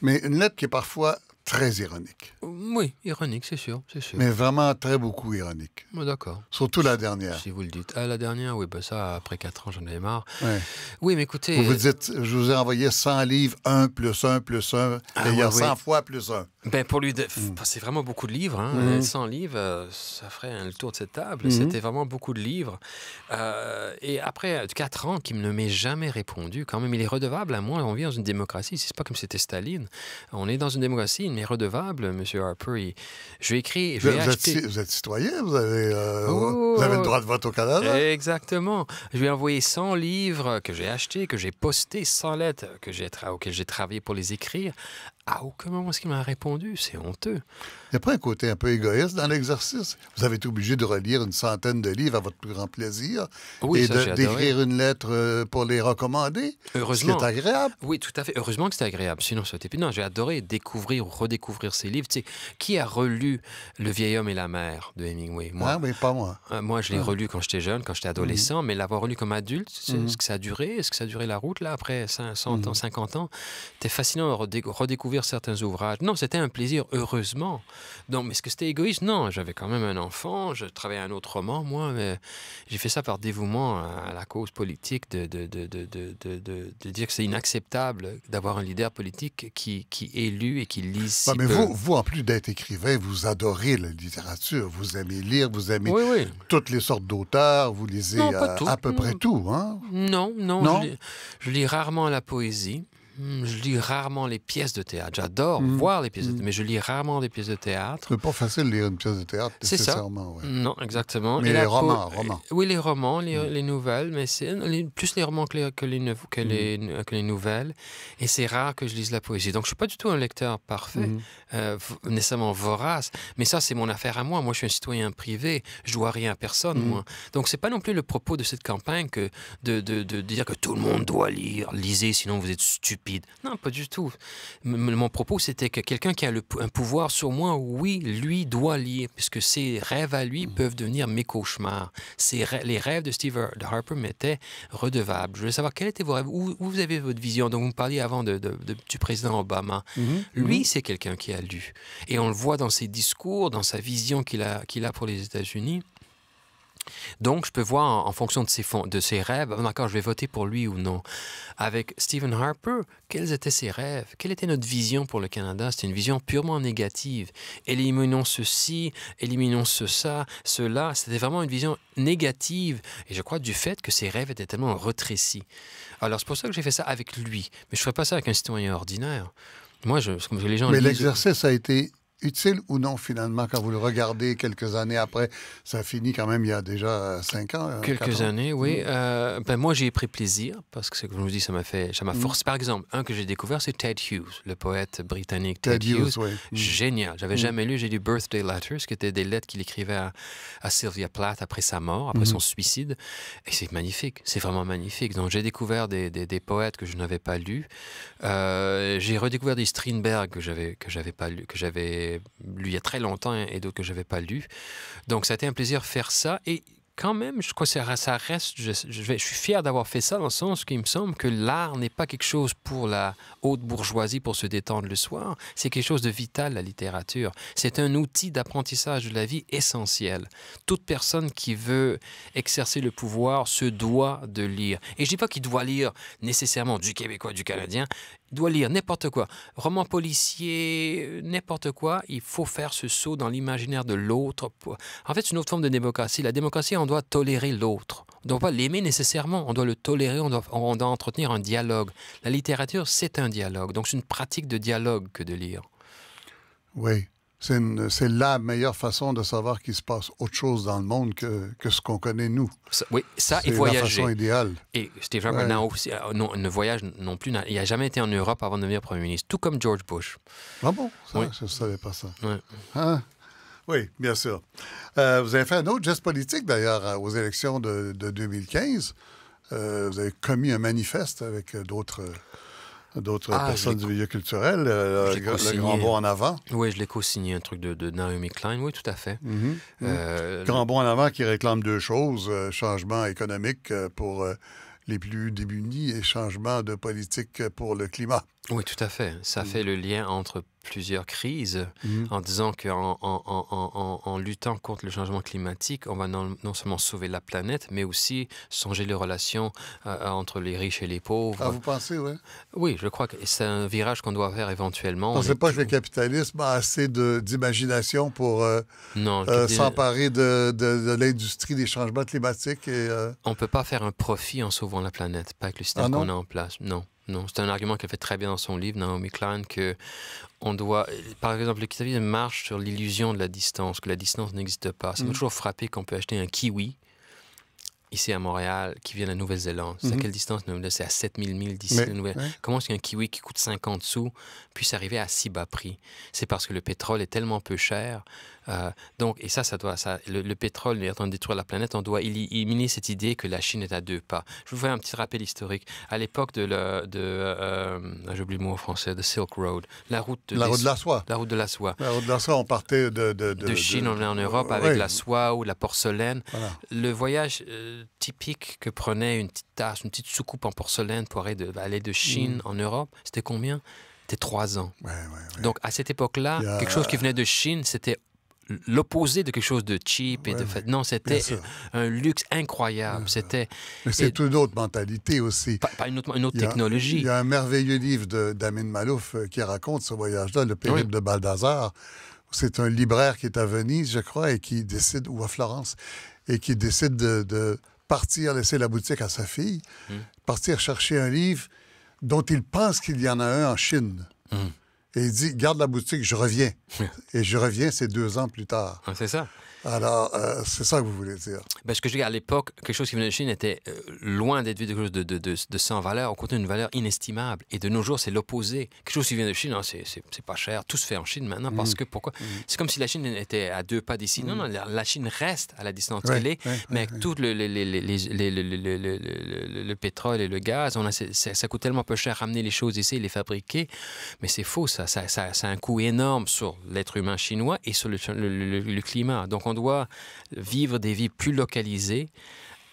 Mais une lettre qui est parfois très ironique. Oui, ironique, c'est sûr. Mais vraiment très beaucoup ironique. D'accord. Surtout la dernière. Si vous le dites. La dernière, oui, ça, après 4 ans, j'en avais marre. Ouais. Oui, mais écoutez... Vous dites, je vous ai envoyé 100 livres, 1 plus 1 plus 1, et il y a 100 fois plus 1. Ben pour lui, c'est vraiment beaucoup de livres. 100 livres, ça ferait le tour de cette table. C'était vraiment beaucoup de livres. Et après 4 ans qu'il ne m'ait jamais répondu, quand même, il est redevable à moi. On vit dans une démocratie. C'est pas comme c'était Staline. On est dans une démocratie, il est redevable, M. Harper. Je lui ai écrit... Vous êtes citoyen, vous avez le droit de vote au Canada. Exactement. Je lui ai envoyé 100 livres que j'ai achetés, que j'ai postés, 100 lettres auxquelles j'ai travaillé pour les écrire. À aucun moment est-ce qu'il m'a répondu. C'est honteux. Il n'y a pas un côté un peu égoïste dans l'exercice? Vous avez été obligé de relire une centaine de livres à votre plus grand plaisir et d'écrire une lettre pour les recommander. Heureusement. C'est agréable. Oui, tout à fait. Heureusement que c'était agréable. Sinon, ça aurait été... Non, j'ai adoré découvrir ou redécouvrir ces livres. Tu sais, qui a relu Le vieil homme et la mer de Hemingway? Moi. Ah, mais pas moi. Moi, je l'ai relu quand j'étais jeune, quand j'étais adolescent, mais l'avoir relu comme adulte, est-ce que ça a duré? Est-ce que ça a duré la route, là, après 100 ans, 50 ans? C'était fascinant de redécouvrir certains ouvrages. Non, c'était un plaisir, heureusement. Donc, mais est-ce que c'était égoïste? Non, j'avais quand même un enfant, je travaillais à un autre roman, moi, mais j'ai fait ça par dévouement à la cause politique, de dire que c'est inacceptable d'avoir un leader politique qui est lu et qui lit si mais peu. vous, en plus d'être écrivain, vous adorez la littérature, vous aimez lire, vous aimez toutes les sortes d'auteurs, vous lisez à peu près tout, hein? Non? Je lis rarement la poésie. Je lis rarement les pièces de théâtre. J'adore voir les pièces de théâtre, mais je lis rarement des pièces de théâtre. C'est pas facile de lire une pièce de théâtre, nécessairement. C'est ça. Ouais. Non, exactement. Mais les romans. Oui, les romans, les nouvelles, mais c'est plus les romans que les nouvelles. Et c'est rare que je lise la poésie. Donc, je suis pas du tout un lecteur parfait, nécessairement vorace. Mais ça, c'est mon affaire à moi. Moi, je suis un citoyen privé. Je dois rien à personne, moi. Donc, c'est pas non plus le propos de cette campagne que de dire que tout le monde doit lire. Lisez, sinon vous êtes stupide. Non, pas du tout. Mon propos, c'était que quelqu'un qui a un pouvoir sur moi, oui, lui doit lire, puisque ses rêves à lui peuvent devenir mes cauchemars. Les rêves de Steve Harper m'étaient redevables. Je voulais savoir quels étaient vos rêves, où vous avez votre vision. Donc, vous me parliez avant du président Obama. Lui, c'est quelqu'un qui a lu. Et on le voit dans ses discours, dans sa vision qu'il a pour les États-Unis. Donc, je peux voir en fonction de ses rêves, d'accord, je vais voter pour lui ou non. Avec Stephen Harper, quels étaient ses rêves? Quelle était notre vision pour le Canada? C'était une vision purement négative. Éliminons ceci, éliminons cela. C'était vraiment une vision négative. Et je crois du fait que ses rêves étaient tellement rétrécis. Alors, c'est pour ça que j'ai fait ça avec lui. Mais je ne ferais pas ça avec un citoyen ordinaire. Moi, comme les gens... Mais l'exercice a été utile ou non, finalement, quand vous le regardez quelques années après? Ça finit quand même il y a déjà 5 ans. Quelques années, oui. Moi, j'y ai pris plaisir parce que, comme je vous dis, ça m'a forcé. Par exemple, un que j'ai découvert, c'est Ted Hughes, le poète britannique Ted Hughes. Oui. Génial. J'avais jamais lu. J'ai lu Birthday Letters, qui étaient des lettres qu'il écrivait à Sylvia Plath après sa mort, après son suicide. Et c'est magnifique. C'est vraiment magnifique. Donc, j'ai découvert des poètes que je n'avais pas lus. J'ai redécouvert des Strindberg que j'avais pas lu, que j'avais lu il y a très longtemps et d'autres que j'avais pas lus. Donc, ça a été un plaisir de faire ça. Et quand même, je crois que ça reste... Je suis fier d'avoir fait ça dans le sens qu'il me semble que l'art n'est pas quelque chose pour la haute bourgeoisie pour se détendre le soir. C'est quelque chose de vital, la littérature. C'est un outil d'apprentissage de la vie essentiel. Toute personne qui veut exercer le pouvoir se doit de lire. Et je dis pas qu'il doit lire nécessairement du québécois, du canadien. Il doit lire n'importe quoi. Roman policier, n'importe quoi. Il faut faire ce saut dans l'imaginaire de l'autre. En fait, c'est une autre forme de démocratie. La démocratie, on doit tolérer l'autre. On ne doit pas l'aimer nécessairement. On doit le tolérer, on doit entretenir un dialogue. La littérature, c'est un dialogue. Donc, c'est une pratique de dialogue que de lire. Oui. C'est la meilleure façon de savoir qu'il se passe autre chose dans le monde que ce qu'on connaît, nous. Oui, ça et voyager. C'est la façon idéale. Et Steve Harper ne voyage non plus. Il n'a jamais été en Europe avant de devenir Premier ministre, tout comme George Bush. Ah bon? Ça, oui. Je ne savais pas ça. Oui. Hein? Oui, bien sûr. Vous avez fait un autre geste politique, d'ailleurs, aux élections de 2015. Vous avez commis un manifeste avec d'autres personnes du milieu culturel, le Grand Bond en avant. Oui, je l'ai co-signé, un truc de Naomi Klein, oui, tout à fait. Grand Bond en avant qui réclame deux choses, changement économique pour les plus démunis et changement de politique pour le climat. Oui, tout à fait. Ça fait le lien entre plusieurs crises en disant qu'en luttant contre le changement climatique, on va non seulement sauver la planète, mais aussi changer les relations entre les riches et les pauvres. Ah, vous pensez, oui? Oui, je crois que c'est un virage qu'on doit faire éventuellement. Vous ne pensez pas que le capitalisme a assez d'imagination pour s'emparer de l'industrie des changements climatiques? On ne peut pas faire un profit en sauvant la planète, pas avec le système qu'on a en place. Non. Non, c'est un argument qu'elle fait très bien dans son livre, Naomi Klein, que on doit... Par exemple, le capitalisme marche sur l'illusion de la distance, que la distance n'existe pas. Ça m'a toujours frappé qu'on peut acheter un kiwi, ici à Montréal, qui vient de la Nouvelle-Zélande. C'est à quelle distance? C'est à 7000 milles d'ici. Comment est-ce qu'un kiwi qui coûte 50 sous puisse arriver à si bas prix? C'est parce que le pétrole est tellement peu cher. Donc, et le pétrole est en train de détruire la planète. On doit éliminer cette idée que la Chine est à 2 pas. Je vous fais un petit rappel historique. À l'époque j'oublie le mot en français, de Silk Road, la route de la soie. La route de la soie. La route de la soie, on partait de Chine, on est en Europe avec la soie ou la porcelaine. Voilà. Le voyage typique que prenait une petite tasse, une petite soucoupe en porcelaine pour aller de Chine en Europe, c'était combien? C'était 3 ans. Ouais. Donc, à cette époque-là, quelque chose qui venait de Chine, c'était l'opposé de quelque chose de cheap et de fait. Non, c'était un luxe incroyable. Mais c'est une autre mentalité aussi. Pas une autre technologie. Il y a un merveilleux livre d'Amin Malouf qui raconte ce voyage-là, le périple de Balthazar. C'est un libraire qui est à Venise, je crois, et qui décide, ou à Florence, et qui décide de partir, laisser la boutique à sa fille, partir chercher un livre dont il pense qu'il y en a un en Chine. Et il dit, garde la boutique, je reviens. Et je reviens, c'est 2 ans plus tard. C'est ça. Alors, c'est ça que vous voulez dire. Ce que je dis, à l'époque, quelque chose qui venait de Chine était loin d'être vu quelque chose de sans valeur. On comptait une valeur inestimable. Et de nos jours, c'est l'opposé. Quelque chose qui vient de Chine, c'est pas cher. Tout se fait en Chine maintenant. Parce que, pourquoi? C'est comme si la Chine était à 2 pas d'ici. Non, la Chine reste à la distance qu'elle est. Mais avec tout le pétrole et le gaz, ça coûte tellement peu cher ramener les choses ici et les fabriquer. Mais c'est faux, ça a un coût énorme sur l'être humain chinois et sur le climat. Donc, on doit vivre des vies plus localisées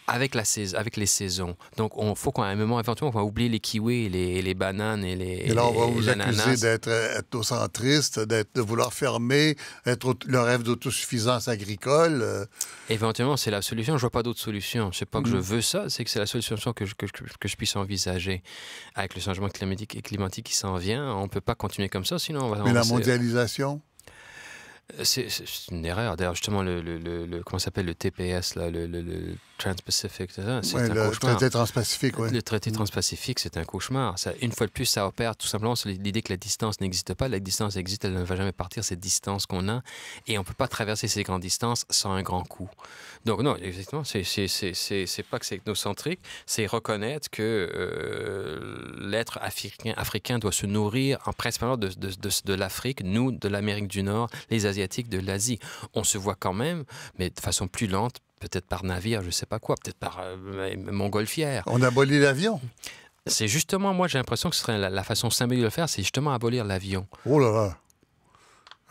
avec les saisons. Donc, il faut qu'à un moment, éventuellement, on va oublier les kiwis, les bananes et les Et là, on va vous l'ananas. accuser d'être ethnocentriste, de vouloir fermer, être le rêve d'autosuffisance agricole. Éventuellement, c'est la solution. Je ne vois pas d'autre solution. C'est pas que je veux ça, c'est que c'est la solution que je puisse envisager. Avec le changement climatique qui s'en vient, on ne peut pas continuer comme ça, sinon on va... Mais la mondialisation? C'est une erreur. D'ailleurs, justement, comment ça s'appelle, le TPS, là, le Trans-Pacific, c'est un le cauchemar. traité transpacifique, oui. Le traité transpacifique, c'est un cauchemar. Ça, une fois de plus, ça opère tout simplement sur l'idée que la distance n'existe pas. La distance existe, elle ne va jamais partir, cette distance qu'on a. Et on ne peut pas traverser ces grandes distances sans un grand coup. Donc, non, exactement, c'est pas que c'est ethnocentrique, c'est reconnaître que l'être africain doit se nourrir principalement de l'Afrique, nous, de l'Amérique du Nord, les Asiatiques de l'Asie. On se voit quand même, mais de façon plus lente, peut-être par navire, je ne sais pas quoi, peut-être par montgolfière. On abolit l'avion. C'est justement, moi, j'ai l'impression que ce serait la façon symbolique de le faire, c'est justement abolir l'avion. Oh là là.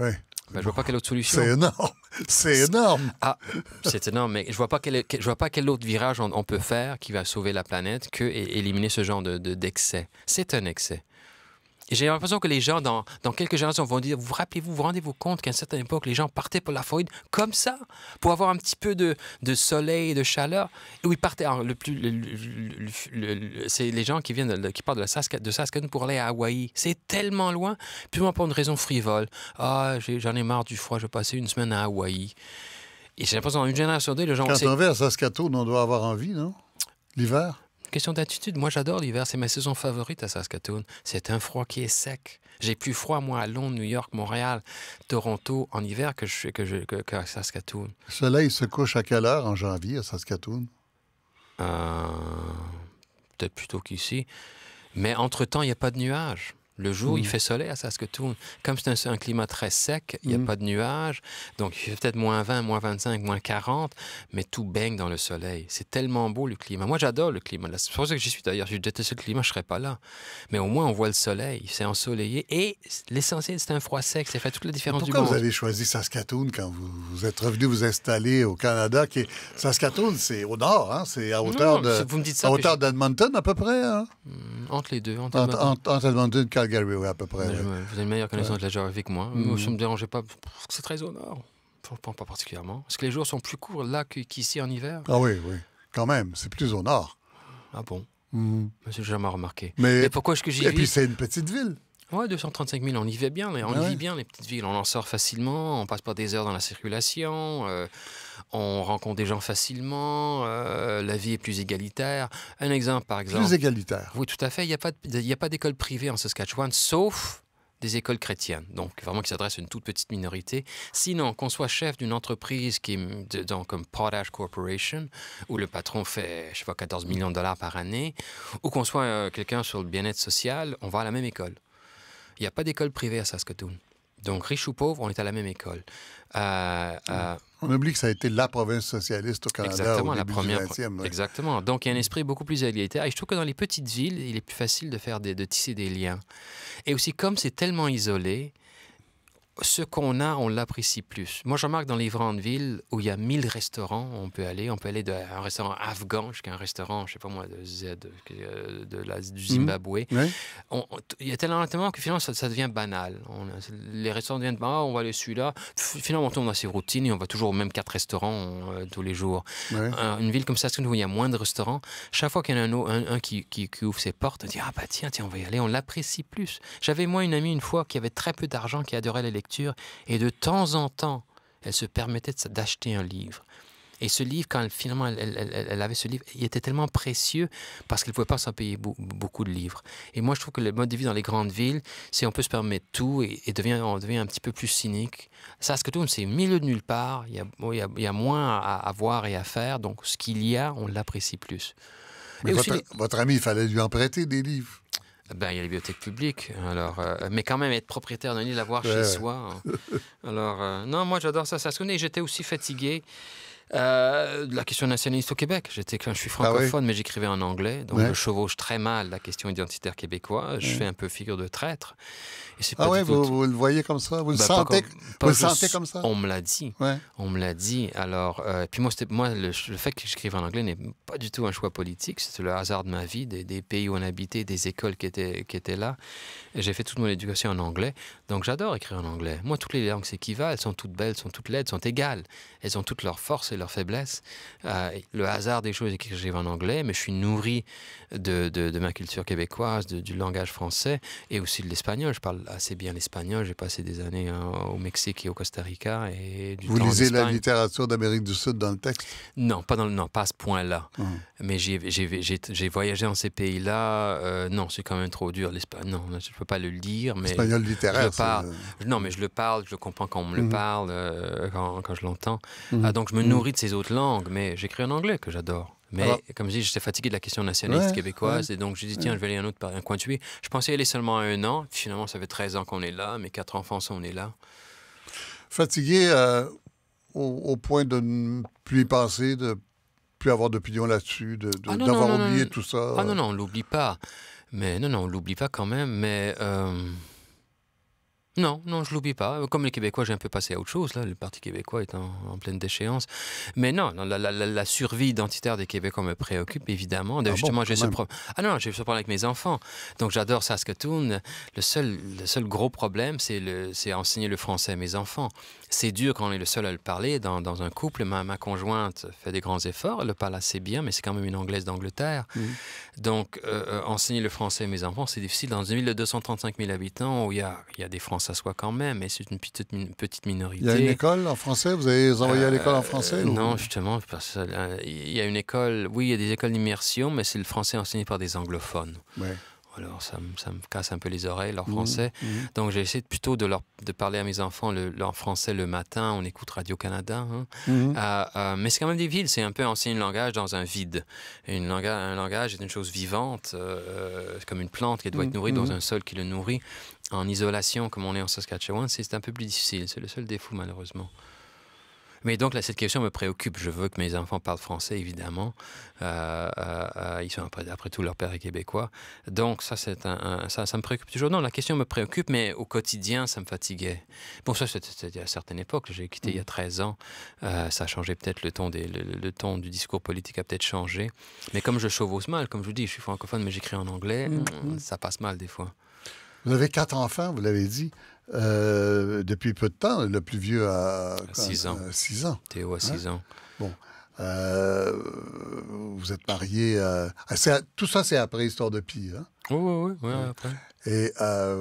Oui. Ben, je vois pas quelle autre solution. C'est énorme. C'est énorme. Ah, c'est énorme, mais je vois pas quel autre virage on peut faire qui va sauver la planète que éliminer ce genre d'excès. C'est un excès. Et j'ai l'impression que les gens, dans quelques générations, vont dire, vous rendez-vous compte qu'à une certaine époque, les gens partaient pour la Floride comme ça, pour avoir un petit peu de soleil, de chaleur, et où ils partaient. Alors, c'est les gens qui partent de Saskatoon pour aller à Hawaï. C'est tellement loin, purement pour une raison frivole. Ah, j'en ai marre du froid, je vais passer une semaine à Hawaï. Et j'ai l'impression, une génération d'eux, les gens... Quand on va à Saskatoon, on doit avoir envie, non? L'hiver? Question d'attitude. Moi, j'adore l'hiver. C'est ma saison favorite à Saskatoon. C'est un froid qui est sec. J'ai plus froid, moi, à Londres, New York, Montréal, Toronto, en hiver qu'à Saskatoon. Le soleil se couche à quelle heure en janvier à Saskatoon? Peut-être plus tôt qu'ici. Mais entre-temps, il n'y a pas de nuages. Le jour, il fait soleil à Saskatoon. Comme c'est un climat très sec, il n'y a pas de nuages. Donc, il fait peut-être moins 20, moins 25, moins 40, mais tout baigne dans le soleil. C'est tellement beau, le climat. Moi, j'adore le climat. C'est pour ça que j'y suis d'ailleurs. Je déteste le climat, je ne serais pas là. Mais au moins, on voit le soleil. C'est ensoleillé. Et l'essentiel, c'est un froid sec. Ça fait toute la différence du monde. Pourquoi vous avez choisi Saskatoon quand vous êtes revenu vous installer au Canada? Saskatoon, c'est au nord, hein? C'est à hauteur d'Edmonton, à peu près, hein? Entre les deux. Entre Edmonton et Calgary, oui, à peu près. Vous avez une meilleure connaissance de la géographie que moi. Moi, ça ne me dérangeait pas. C'est très au nord. Pas particulièrement. Parce que les jours sont plus courts là qu'ici en hiver. Ah oui, oui. Quand même, c'est plus au nord. Ah bon? J'ai jamais remarqué. Mais pourquoi est-ce que j'y vis? Et puis, c'est une petite ville. Oui, 235 000, on y vit bien. On y vit bien, les petites villes. On en sort facilement. On passe pas des heures dans la circulation. On rencontre des gens facilement. La vie est plus égalitaire. Un exemple, par exemple. Plus égalitaire. Oui, tout à fait. Il n'y a pas d'école privée en Saskatchewan, sauf des écoles chrétiennes, donc vraiment qui s'adressent à une toute petite minorité. Sinon, qu'on soit chef d'une entreprise comme Potash Corporation, où le patron fait, je sais pas, 14 millions de dollars par année, ou qu'on soit quelqu'un sur le bien-être social, on va à la même école. Il n'y a pas d'école privée à Saskatoon. Donc, riche ou pauvre, on est à la même école. On oublie que ça a été la province socialiste au Canada exactement, au début la première, du 20e. Ouais. Exactement. Donc, il y a un esprit beaucoup plus égalitaire. Et je trouve que dans les petites villes, il est plus facile de tisser des liens. Et aussi, comme c'est tellement isolé, ce qu'on a, on l'apprécie plus. Moi, je remarque dans les grandes villes où il y a 1000 restaurants, on peut aller d'un restaurant afghan jusqu'à un restaurant, je sais pas moi, du Zimbabwe. Oui. Il y a tellement que finalement, ça devient banal. Les restaurants deviennent, on va aller celui-là. Finalement, on tombe dans ces routines et on va toujours aux mêmes 4 restaurants tous les jours. Oui. Une ville comme ça, où il y a moins de restaurants, chaque fois qu'il y en a un qui ouvre ses portes, on dit, tiens, on va y aller, on l'apprécie plus. J'avais moi une amie une fois qui avait très peu d'argent, qui adorait la lecture. Et de temps en temps, elle se permettait d'acheter un livre. Et ce livre, quand finalement elle avait ce livre, il était tellement précieux parce qu'elle ne pouvait pas s'en payer beaucoup de livres. Et moi, je trouve que le mode de vie dans les grandes villes, c'est on peut se permettre tout et on devient un petit peu plus cynique. Saskatoon, c'est au milieu de nulle part. Il y a moins à voir et à faire. Donc, ce qu'il y a, on l'apprécie plus. Mais votre ami, il fallait lui en prêter des livres. Il y a les bibliothèques publiques, mais quand même être propriétaire d'un livre, l'avoir chez soi. Alors, non, moi j'adore ça. Et j'étais aussi fatigué de la question nationaliste au Québec. Je suis francophone, mais j'écrivais en anglais, donc je chevauche très mal la question identitaire québécoise. Je fais un peu figure de traître. Et vous le voyez comme ça? Vous le sentez comme ça? On me l'a dit. Ouais. On me l'a dit. Alors, puis le fait que j'écrive en anglais n'est pas du tout un choix politique. C'était le hasard de ma vie, des pays où on habitait, des écoles qui étaient là. J'ai fait toute mon éducation en anglais. Donc, j'adore écrire en anglais. Moi, toutes les langues s'équivalent. Elles sont toutes belles, elles sont toutes laides, elles sont égales. Elles ont toutes leurs forces et leur faiblesse. Le hasard des choses est que j'écrive en anglais, mais je suis nourri de ma culture québécoise, du langage français et aussi de l'espagnol. Je parle assez bien l'espagnol. J'ai passé des années au Mexique et au Costa Rica. Et Vous lisez la littérature d'Amérique du Sud dans le texte? Non, pas à ce point-là. Mais j'ai voyagé dans ces pays-là. Non, c'est quand même trop dur. Non, je ne peux pas le lire. L'espagnol littéraire, non, mais je le parle, je le comprends quand on me le parle, quand je l'entends. Donc, je me nourris de ces autres langues, mais j'écris en anglais, que j'adore. Mais comme je dis, j'étais fatigué de la question nationaliste québécoise, et donc j'ai dit, tiens, je vais aller un coin de suivre. Je pensais y aller seulement 1 an, puis finalement, ça fait 13 ans qu'on est là, mes 4 enfants sont nés là. Fatigué au point de ne plus y penser, de plus avoir d'opinion là-dessus, d'avoir oublié tout ça? Ah non, on l'oublie pas. Mais non, on l'oublie pas quand même, mais... Non, je l'oublie pas. Comme les Québécois, j'ai un peu passé à autre chose. Là. Le Parti québécois est en pleine déchéance. Mais non, la survie identitaire des Québécois me préoccupe, évidemment. Justement, j'ai ce problème. J'ai ce problème avec mes enfants. Donc, j'adore Saskatoon. Le seul gros problème, c'est enseigner le français à mes enfants. C'est dur quand on est le seul à le parler. Dans un couple, ma conjointe fait des grands efforts. Elle le parle assez bien, mais c'est quand même une Anglaise d'Angleterre. Donc, enseigner le français à mes enfants, c'est difficile. Dans une ville de 235 000 habitants, où il y a des Français quand même, mais c'est une petite minorité. Il y a une école en français? Vous avez envoyé à l'école en français? Non, justement, parce il y a une école... Oui, il y a des écoles d'immersion, mais c'est le français enseigné par des anglophones. Ouais. Alors, ça me casse un peu les oreilles, leur français. Donc, j'ai essayé plutôt de parler à mes enfants leur français le matin. On écoute Radio-Canada. Mais c'est quand même des villes. C'est un peu enseigner le langage dans un vide. Un langage est une chose vivante, comme une plante qui doit être nourrie dans un sol qui le nourrit. En isolation, comme on est en Saskatchewan, c'est un peu plus difficile. C'est le seul défaut, malheureusement. Mais donc, là, cette question me préoccupe. Je veux que mes enfants parlent français, évidemment. Ils sont, après tout, leur père est québécois. Donc, ça me préoccupe toujours. Non, la question me préoccupe, mais au quotidien, ça me fatiguait. Bon, ça, c'était à certaines époques. J'ai quitté il y a 13 ans. Ça a changé peut-être le ton du discours politique a peut-être changé. Mais comme je chevauche mal, comme je vous dis, je suis francophone, mais j'écris en anglais, ça passe mal des fois. Vous avez 4 enfants, vous l'avez dit, depuis peu de temps. Le plus vieux a 6 ans. 6 ans. Théo a 6 ans. Bon. Vous êtes marié... tout ça, c'est après Histoire de Pie, hein? Oui, après. Et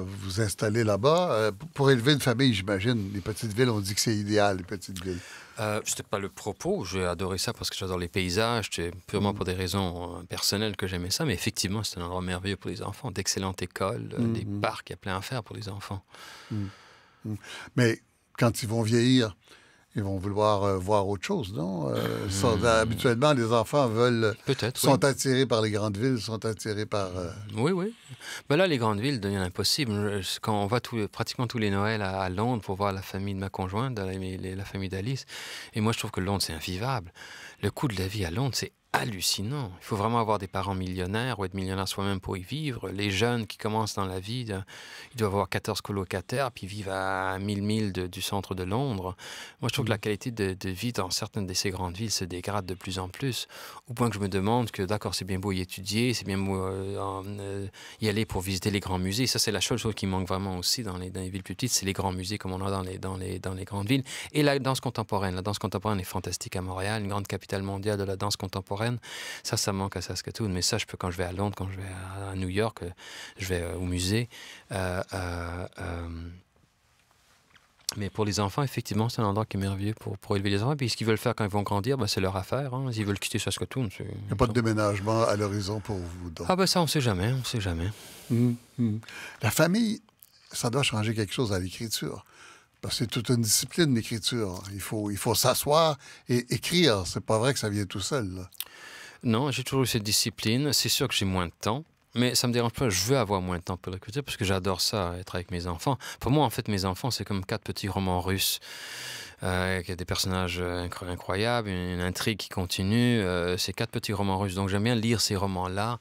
vous installez là-bas pour élever une famille, j'imagine. Les petites villes, on dit que c'est idéal, les petites villes. C'était pas le propos. J'ai adoré ça parce que j'adore les paysages. C'était purement pour des raisons personnelles que j'aimais ça. Mais effectivement, c'est un endroit merveilleux pour les enfants. D'excellentes écoles, des parcs, il y a plein à faire pour les enfants. Mais quand ils vont vieillir, ils vont vouloir voir autre chose, non? Habituellement, les enfants sont attirés par les grandes villes, sont attirés par... Oui. Ben là, les grandes villes deviennent impossibles. Quand on va pratiquement tous les Noëls à Londres pour voir la famille de ma conjointe, la famille d'Alice, et moi, je trouve que Londres, c'est invivable. Le coût de la vie à Londres, c'est hallucinant. Il faut vraiment avoir des parents millionnaires ou être millionnaire soi-même pour y vivre. Les jeunes qui commencent dans la vie, ils doivent avoir 14 colocataires puis vivent à 1000 milles du centre de Londres. Moi, je trouve que la qualité de vie dans certaines de ces grandes villes se dégrade de plus en plus, au point que je me demande que, d'accord, c'est bien beau y étudier, c'est bien beau y aller pour visiter les grands musées. Ça, c'est la seule chose qui manque vraiment aussi dans les villes plus petites, c'est les grands musées comme on a dans les grandes villes. Et la danse contemporaine. La danse contemporaine est fantastique à Montréal, une grande capitale mondiale de la danse contemporaine. Ça manque à Saskatoon. Mais ça, quand je vais à Londres, quand je vais à New York, je vais au musée. Mais pour les enfants, effectivement, c'est un endroit qui est merveilleux pour élever les enfants. Puis ce qu'ils veulent faire quand ils vont grandir, c'est leur affaire. Hein. S'ils veulent quitter Saskatoon, il n'y a pas de déménagement à l'horizon pour vous, donc. Ça, on ne sait jamais. La famille, ça doit changer quelque chose à l'écriture. Parce que c'est toute une discipline, l'écriture. Il faut s'asseoir et écrire. C'est pas vrai que ça vient tout seul, là. Non, j'ai toujours eu cette discipline. C'est sûr que j'ai moins de temps. Mais ça me dérange pas, je veux avoir moins de temps pour l'écriture parce que j'adore ça, être avec mes enfants. Pour moi, en fait, mes enfants, c'est comme 4 petits romans russes. Il y a des personnages incroyables, une intrigue qui continue. C'est 4 petits romans russes. Donc, j'aime bien lire ces romans-là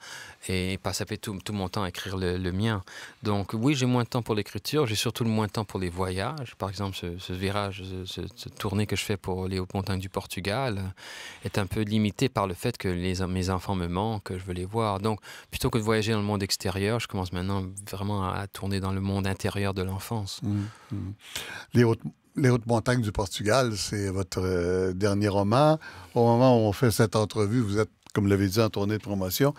et passer tout mon temps à écrire le mien. Donc, oui, j'ai moins de temps pour l'écriture. J'ai surtout moins de temps pour les voyages. Par exemple, cette tournée que je fais pour les hautes montagnes du Portugal est un peu limitée par le fait que mes enfants me manquent, que je veux les voir. Donc, plutôt que de voyager dans le monde extérieur, je commence maintenant vraiment à tourner dans le monde intérieur de l'enfance. Les Les hautes montagnes du Portugal, c'est votre dernier roman. Au moment où on fait cette entrevue, vous êtes, comme l'avez dit, en tournée de promotion.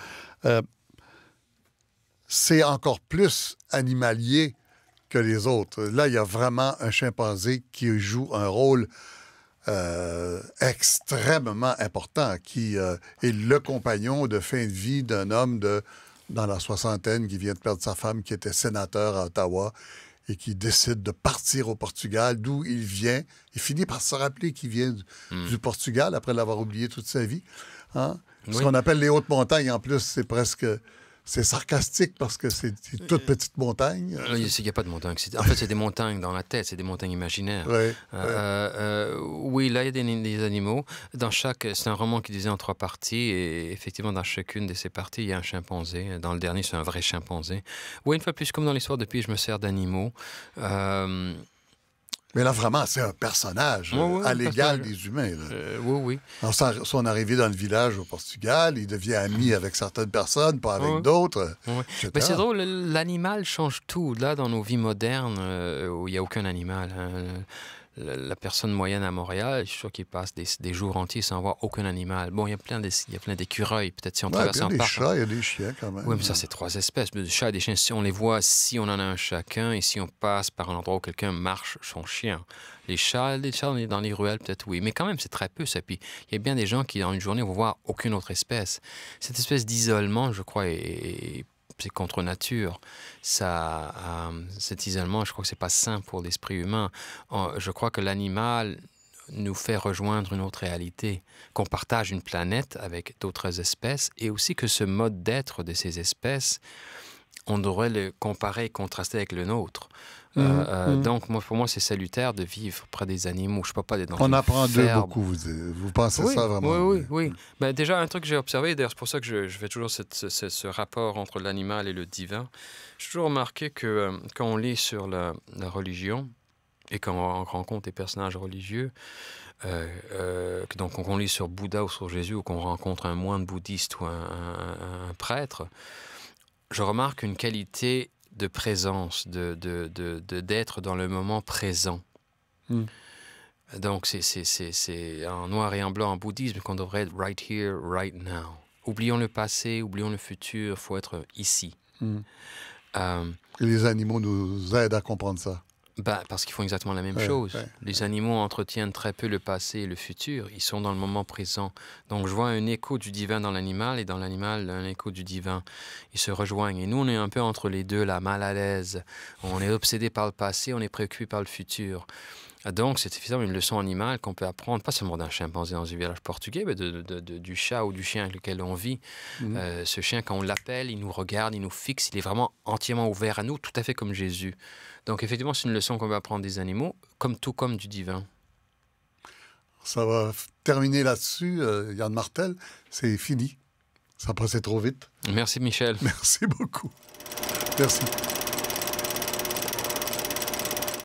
C'est encore plus animalier que les autres. Là, il y a vraiment un chimpanzé qui joue un rôle extrêmement important, qui est le compagnon de fin de vie d'un homme dans la soixantaine qui vient de perdre sa femme, qui était sénateur à Ottawa et qui décide de partir au Portugal, d'où il vient. Il finit par se rappeler qu'il vient du Portugal après l'avoir oublié toute sa vie. Hein? Oui. Ce qu'on appelle les hautes montagnes, en plus, c'est presque... C'est sarcastique parce que c'est une toute petite montagne. Il n'y a pas de montagnes. En fait, c'est des montagnes dans la tête, c'est des montagnes imaginaires. Oui, là, il y a des animaux. C'est un roman qui disait en 3 parties, et effectivement, dans chacune de ces parties, il y a un chimpanzé. Dans le dernier, c'est un vrai chimpanzé. Oui, une fois de plus, comme dans l'histoire de Pi, je me sers d'animaux. Mais là, vraiment, c'est un personnage à l'égal des humains. Oui. Alors, son arrivée dans le village au Portugal, il devient ami avec certaines personnes, pas avec d'autres. Mais c'est drôle, l'animal change tout. Là, dans nos vies modernes, où il n'y a aucun animal, hein, la personne moyenne à Montréal, je suis sûr qu'il passe des jours entiers sans voir aucun animal. Bon, il y a plein d'écureuils. Peut-être si on traverse un parc. Il y a des chats, il y a des chiens quand même. Oui, mais ça, c'est 3 espèces. Des chats et des chiens, si on les voit, si on en a un chacun, et si on passe par un endroit où quelqu'un marche son chien. Les chats dans les ruelles, peut-être oui. Mais quand même, c'est très peu, ça. Puis, il y a bien des gens qui, dans une journée, vont voir aucune autre espèce. Cette espèce d'isolement, je crois, c'est contre nature. Cet isolement, je crois que c'est pas sain pour l'esprit humain. Je crois que l'animal nous fait rejoindre une autre réalité, qu'on partage une planète avec d'autres espèces, et aussi que ce mode d'être de ces espèces, on devrait le comparer et contraster avec le nôtre. Donc, pour moi, c'est salutaire de vivre près des animaux. Je ne peux pas être dans On apprend d'eux ferme. beaucoup, vous pensez ça vraiment? Oui. Ben, déjà, un truc que j'ai observé, d'ailleurs, c'est pour ça que je fais toujours ce rapport entre l'animal et le divin. J'ai toujours remarqué que quand on lit sur la religion et quand on rencontre des personnages religieux, donc on lit sur Bouddha ou sur Jésus, ou qu'on rencontre un moine bouddhiste ou un prêtre, je remarque une qualité de présence, d'être dans le moment présent. Donc, c'est en noir et en blanc en bouddhisme qu'on devrait être right here, right now. Oublions le passé, oublions le futur, il faut être ici. Et les animaux nous aident à comprendre ça. Parce qu'ils font exactement la même chose. Les animaux entretiennent très peu le passé et le futur. Ils sont dans le moment présent. Donc, je vois un écho du divin dans l'animal, et dans l'animal, un écho du divin. Ils se rejoignent. Et nous, on est un peu entre les deux, là, mal à l'aise. On est obsédé par le passé, on est préoccupé par le futur. Donc, c'est évidemment une leçon animale qu'on peut apprendre, pas seulement d'un chimpanzé dans un village portugais, mais du chat ou du chien avec lequel on vit. Ce chien, quand on l'appelle, il nous regarde, il nous fixe, il est vraiment entièrement ouvert à nous, tout à fait comme Jésus. Donc, effectivement, c'est une leçon qu'on peut apprendre des animaux, tout comme du divin. Ça va terminer là-dessus, Yann Martel. C'est fini. Ça passait trop vite. Merci, Michel. Merci beaucoup. Merci.